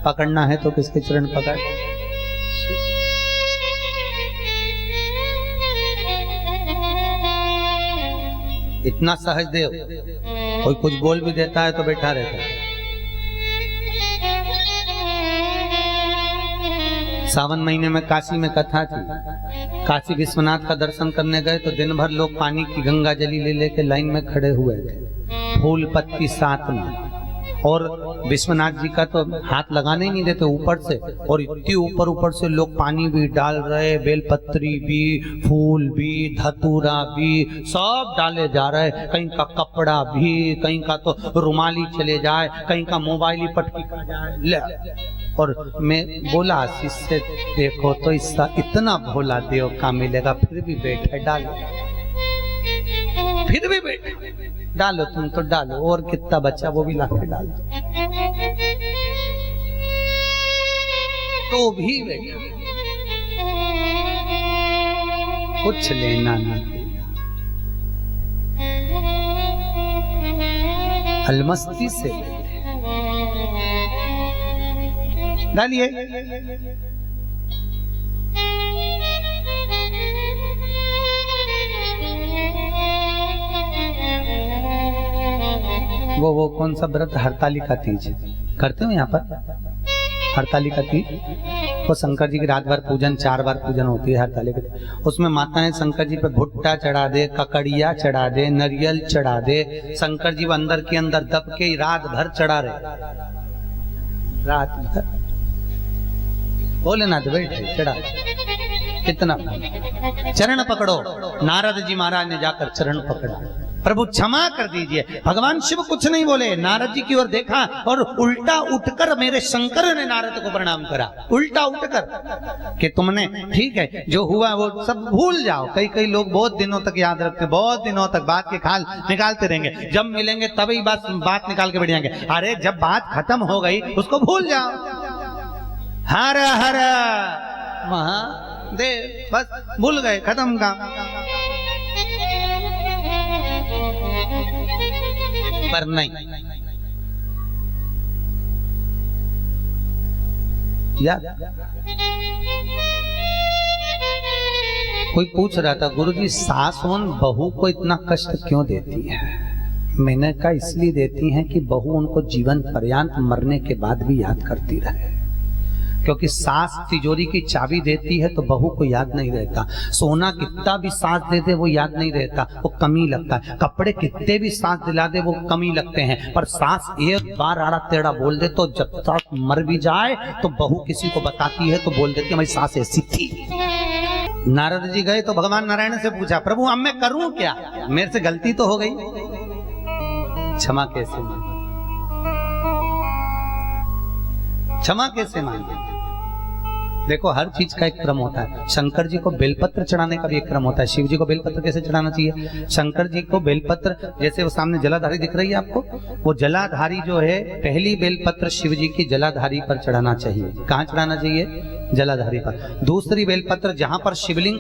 पकड़ना है तो किसके चरण पकड़? इतना सहज देव, कोई कुछ बोल भी देता है तो बैठा रहता है। सावन महीने में काशी में कथा थी, काशी विश्वनाथ का दर्शन करने गए तो दिन भर लोग पानी की गंगा जली ले लेके लाइन में खड़े हुए थे, फूल पत्ती साथ में, और विश्वनाथ जी का तो हाथ लगाने ही नहीं देते ऊपर से, और इतनी ऊपर से लोग पानी भी डाल रहे, बेलपत्री भी, फूल भी, धतूरा भी, सब डाले जा रहे। कहीं का कपड़ा भी, कहीं का तो रुमाली चले जाए, कहीं का मोबाइल ही पटकी का जाए ले। और मैं बोला आशीष से, देखो तो इसका इतना भोला देव का मिलेगा, फिर भी बैठे डालो, फिर भी बैठे डालो, तुम तो डालो, और कितना बच्चा वो भी लाके डालो, तो भी बैठा, कुछ लेना ना देना, अलमस्ती से डालिए। वो कौन सा व्रत, हरतालिका तीज करते हो यहाँ पर? हरतालिका तीज वो शंकर जी की रात भर पूजन, 4 बार पूजन होती है हरतालिका तीज। उसमें माताएं शंकर जी पे भुट्टा चढ़ा दे, ककड़िया चढ़ा दे, नारियल चढ़ा दे, शंकर जी अंदर के अंदर दब के रात भर चढ़ा रहे, रात भर भोलेनाथ बैठे चढ़ा। कितना चरण पकड़ो, नारद जी महाराज ने जाकर चरण पकड़ा, प्रभु क्षमा कर दीजिए। भगवान शिव कुछ नहीं बोले, नारद जी की ओर देखा और उल्टा उठकर मेरे शंकर ने नारद को प्रणाम करा, उल्टा उठकर कि तुमने ठीक है जो हुआ वो सब भूल जाओ। कई लोग बहुत दिनों तक याद रखते, बहुत दिनों तक बात के खाल निकालते रहेंगे, जब मिलेंगे तभी बात निकाल के बैठ जाएंगे। अरे जब बात खत्म हो गई उसको भूल जाओ। हर हर महादेव, बस भूल गए, खत्म काम। पर नहीं, याद कोई पूछ रहा था, गुरुजी सास बहू को इतना कष्ट क्यों देती है? मैंने कहा इसलिए देती हैं कि बहू उनको जीवन पर्यंत मरने के बाद भी याद करती रहे, क्योंकि सास तिजोरी की चाबी देती है तो बहू को याद नहीं रहता। सोना कितना भी सास दे दे वो याद नहीं रहता, वो कमी लगता है। कपड़े कितने भी सास दिला दे वो कमी लगते हैं, पर सास एक बार आड़ा टेढ़ा बोल दे तो जब तक मर भी जाए तो बहू किसी को बताती है तो बोल देती है हमारी सास ऐसी थी। नारद जी गए तो भगवान नारायण से पूछा, प्रभु अब मैं करूं क्या? मेरे से गलती तो हो गई, क्षमा कैसे मांगे, क्षमा कैसे मांगे? देखो हर चीज का एक क्रम होता है। शंकर जी को बेलपत्र चढ़ाने का भी एक क्रम होता है। शिव जी को बेलपत्र कैसे चढ़ाना चाहिए? शंकर जी को बेलपत्र, जैसे वो सामने जलाधारी दिख रही है आपको, वो जलाधारी जो है पहली बेलपत्र शिव जी की जलाधारी पर चढ़ाना चाहिए। कहाँ चढ़ाना चाहिए? जलाधारी पर। दूसरी बेलपत्र जहां पर शिवलिंग,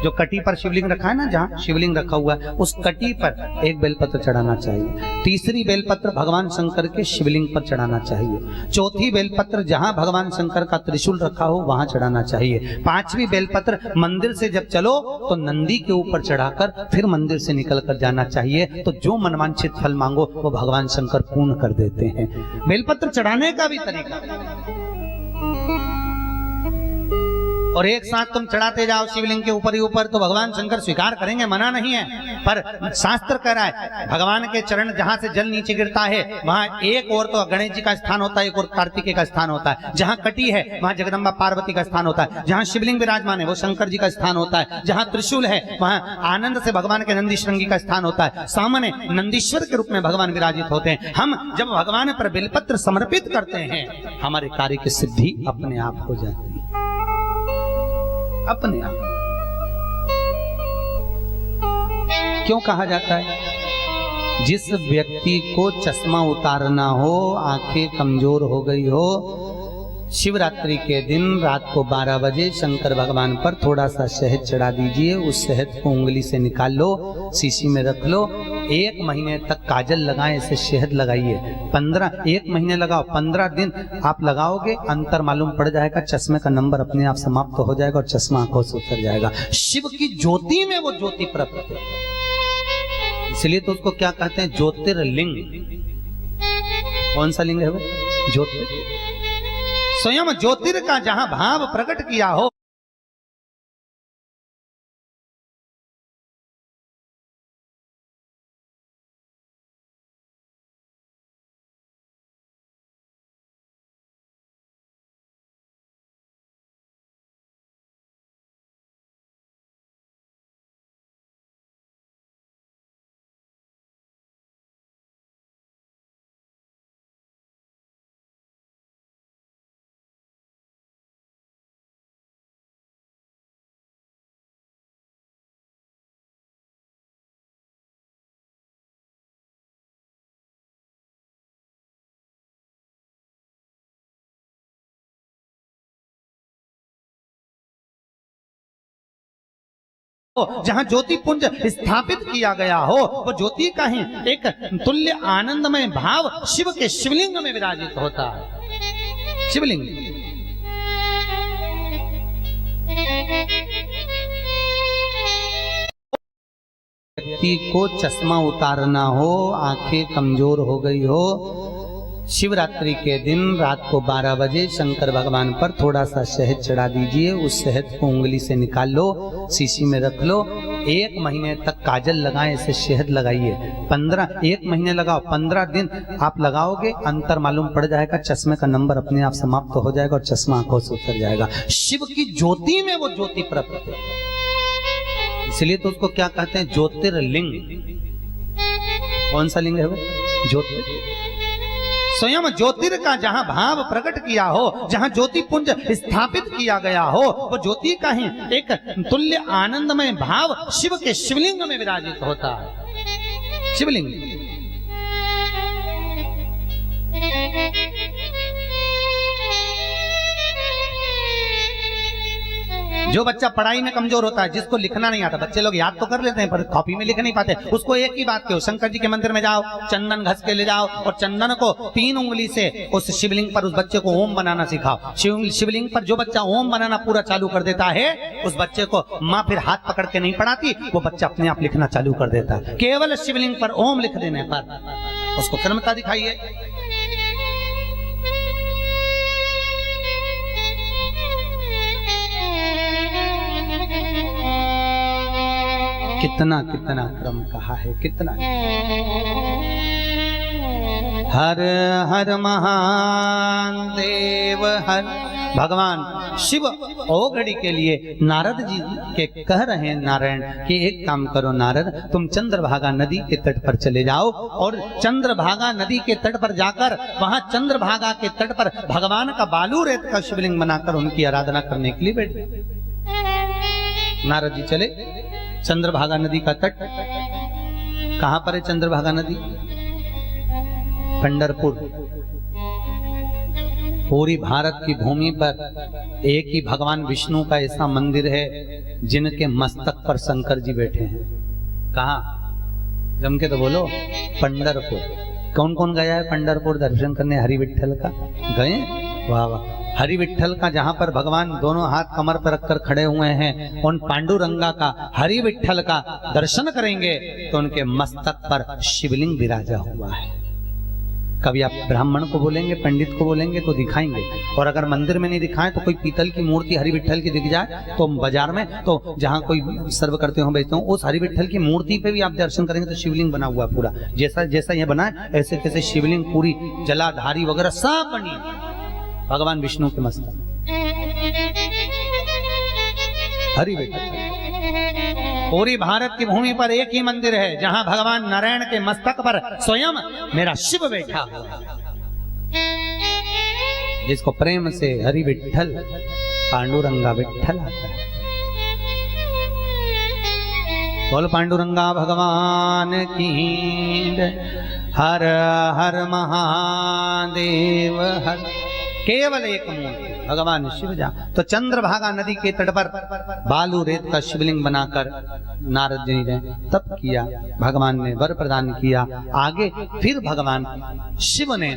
जो कटी पर शिवलिंग रखा है ना, जहां शिवलिंग रखा हुआ है उस कटी पर एक बेलपत्र चढ़ाना चाहिए। तीसरी बेलपत्र भगवान शंकर के शिवलिंग पर चढ़ाना चाहिए। चौथी बेलपत्र जहां भगवान शंकर का त्रिशूल रखा हो वहां चढ़ाना चाहिए। पांचवी बेलपत्र मंदिर से जब चलो तो नंदी के ऊपर चढ़ाकर फिर मंदिर से निकल कर जाना चाहिए, तो जो मनवांछित फल मांगो वो भगवान शंकर पूर्ण कर देते हैं। बेलपत्र चढ़ाने का भी तरीका, और एक साथ तुम चढ़ाते जाओ शिवलिंग के ऊपर ही ऊपर तो भगवान शंकर स्वीकार करेंगे, मना नहीं है। पर शास्त्र कह रहा है भगवान के चरण जहां से जल नीचे गिरता है वहां एक और तो गणेश जी का स्थान होता है, एक और कार्तिकेय का स्थान होता है। जहां कटी है वहां जगदम्बा पार्वती का स्थान होता है। जहां शिवलिंग विराजमान है वो शंकर जी का स्थान होता है। जहां त्रिशूल है वहां आनंद से भगवान के नंदी श्रृंगी का स्थान होता है। सामने नंदीश्वर के रूप में भगवान विराजित होते हैं। हम जब भगवान पर बेलपत्र समर्पित करते हैं हमारे कार्य की सिद्धि अपने आप हो जाती है, अपने आप। क्यों कहा जाता है? जिस व्यक्ति को चश्मा उतारना हो, आंखें कमजोर हो गई हो, शिवरात्रि के दिन रात को 12 बजे शंकर भगवान पर थोड़ा सा शहद चढ़ा दीजिए। उस शहद को उंगली से निकाल लो, शीशी में रख लो, 1 महीने तक काजल लगाएं, इसे शहद लगाइए। 1 महीने लगाओ, 15 दिन आप लगाओगे, अंतर मालूम पड़ जाएगा, चश्मे का नंबर अपने आप समाप्त हो जाएगा और चश्मा आंखों से उतर जाएगा। शिव की ज्योति में वो ज्योति प्रकट है, इसलिए तो उसको क्या कहते हैं, ज्योतिर्लिंग। कौन सा लिंग है वो? ज्योतिर। स्वयं ज्योतिर का जहां भाव प्रकट किया हो, जहां ज्योति पुंज स्थापित किया गया हो, वो ज्योति का ही एक तुल्य आनंदमय भाव शिव के शिवलिंग में विराजित होता है। शिवलिंग व्यक्ति को चश्मा उतारना हो, आंखें कमजोर हो गई हो, शिवरात्रि के दिन रात को 12 बजे शंकर भगवान पर थोड़ा सा शहद चढ़ा दीजिए। उस शहद को उंगली से निकाल लो, शीशी में रख लो। 1 महीने तक काजल लगाएं, इसे शहद लगाइए। 1 महीने लगाओ, 15 दिन आप लगाओगे, अंतर मालूम पड़ जाएगा, चश्मे का नंबर अपने आप समाप्त हो जाएगा और चश्मा आंखों से उतर जाएगा। शिव की ज्योति में वो ज्योति प्रकट है, इसलिए तो उसको क्या कहते हैं, ज्योतिर्लिंग। कौन सा लिंग है वो? ज्योतिर। स्वयं ज्योतिर का जहां भाव प्रकट किया हो, जहां ज्योति पुंज स्थापित किया गया हो, वो ज्योति का ही एक तुल्य आनंदमय भाव शिव के शिवलिंग में विराजित होता है। शिवलिंग जो बच्चा पढ़ाई में कमजोर होता है, जिसको लिखना नहीं आता, बच्चे लोग याद तो कर लेते हैं पर कॉपी में लिख नहीं पाते, उसको एक ही बात कहो, शंकर जी के मंदिर में जाओ, चंदन घस के ले जाओ और चंदन को 3 उंगली से उस शिवलिंग पर उस बच्चे को ओम बनाना सिखाओ। शिवलिंग पर जो बच्चा ओम बनाना पूरा चालू कर देता है, उस बच्चे को माँ फिर हाथ पकड़ के नहीं पढ़ाती, वो बच्चा अपने आप लिखना चालू कर देता है। केवल शिवलिंग पर ओम लिख देने पर उसको कर्मता दिखाइए। कितना कितना क्रम कहा है, कितना। हर हर महान देव हर। भगवान शिव ओघड़ी के लिए नारद जी के कह रहे हैं, नारायण कि एक काम करो नारद, तुम चंद्रभागा नदी के तट पर चले जाओ और चंद्रभागा नदी के तट पर जाकर वहां चंद्रभागा के तट पर भगवान का बालू रेत का शिवलिंग बनाकर उनकी आराधना करने के लिए बैठे। नारद जी चले। चंद्रभागा नदी का तट कहां पर है? चंद्रभागा नदी पंढरपुर। पूरी भारत की भूमि पर एक ही भगवान विष्णु का ऐसा मंदिर है जिनके मस्तक पर शंकर जी बैठे हैं। कहां? जम के तो बोलो। पंढरपुर। कौन कौन गया है पंढरपुर दर्शन करने हरि विठ्ठल का? गए? वाह वाह। हरि विठ्ठल का जहां पर भगवान दोनों हाथ कमर पर रखकर खड़े हुए हैं, उन पांडुरंगा का, हरि विठ्ठल का दर्शन करेंगे तो उनके मस्तक पर शिवलिंग विराजा हुआ है। कभी आप ब्राह्मण को बोलेंगे, पंडित को बोलेंगे तो दिखाएंगे, और अगर मंदिर में नहीं दिखाएं तो कोई पीतल की मूर्ति हरि विठ्ठल की दिख जाए तो बाजार में, तो जहां कोई सर्व करते हो बेचते हो, उस हरि विठ्ठल की मूर्ति पे भी आप दर्शन करेंगे तो शिवलिंग बना हुआ पूरा, जैसा जैसा ये बना है ऐसे कैसे शिवलिंग पूरी जलाधारी वगैरह सब बनी है भगवान विष्णु के मस्तक। हरि विठ्ठल। पूरी भारत की भूमि पर एक ही मंदिर है जहां भगवान नारायण के मस्तक पर स्वयं मेरा शिव बैठा हुआ, जिसको प्रेम से हरि विठ्ठल पांडुरंगा विठ्ठल आता है। बोल पांडुरंगा भगवान की। हर हर महादेव हर। केवल एक मूर्ति, भगवान शिव जा। तो चंद्रभागा नदी के तट पर बालू रेत का शिवलिंग बनाकर नारद जी ने तप किया, भगवान ने वर प्रदान किया। आगे फिर भगवान शिव ने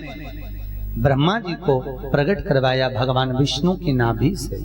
ब्रह्मा जी को प्रकट करवाया भगवान विष्णु की नाभि से,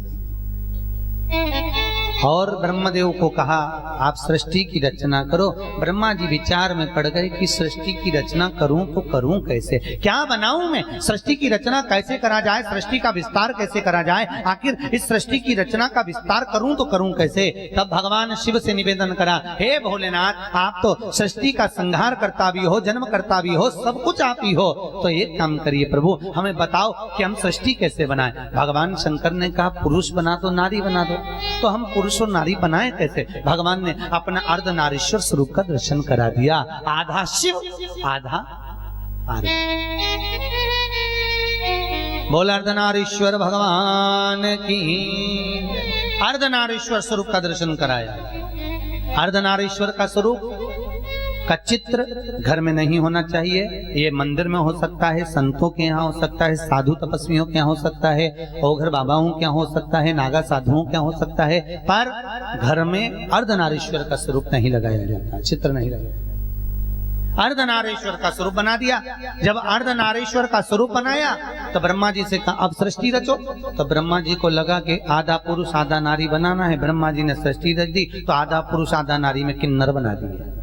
और ब्रह्मदेव को कहा आप सृष्टि की रचना करो। ब्रह्मा जी विचार में पड़ गए कि सृष्टि की रचना करूं तो करूं कैसे, क्या बनाऊं मैं, सृष्टि की रचना कैसे करा जाए, सृष्टि का विस्तार कैसे करा जाए, आखिर इस सृष्टि की रचना का विस्तार करूं तो करूं कैसे। तब भगवान शिव से निवेदन करा, हे भोलेनाथ आप तो सृष्टि का संहार करता भी हो, जन्म करता भी हो, सब कुछ आप ही हो, तो एक काम करिए प्रभु, हमें बताओ कि हम सृष्टि कैसे बनाएं। भगवान शंकर ने कहा पुरुष बना दो, नारी बना दो, तो हम पुरुष और नारी बनाए कैसे। भगवान ने अपना अर्धनारीश्वर स्वरूप का दर्शन करा दिया, आधा शिव आधा पार्वती। बोल अर्धनारीश्वर भगवान की। अर्धनारीश्वर स्वरूप का दर्शन कराया। अर्धनारीश्वर का स्वरूप का चित्र घर में नहीं होना चाहिए, ये मंदिर में हो सकता है, संतों के यहाँ हो सकता है, साधु तपस्वियों के यहाँ हो सकता है, ओघर बाबाओं के यहाँ हो सकता है, नागा साधुओं के यहाँ हो सकता है, पर घर में अर्धनारीश्वर का स्वरूप नहीं लगाया जाता, चित्र नहीं लगाया। अर्धनारीश्वर का स्वरूप बना दिया। जब अर्धनारीश्वर का स्वरूप बनाया तो ब्रह्मा जी से कहा अब सृष्टि रचो। तो ब्रह्मा जी को लगा कि आधा पुरुष आधा नारी बनाना है, ब्रह्मा जी ने सृष्टि रच दी, तो आधा पुरुष आधा नारी में किन्नर बना दिए।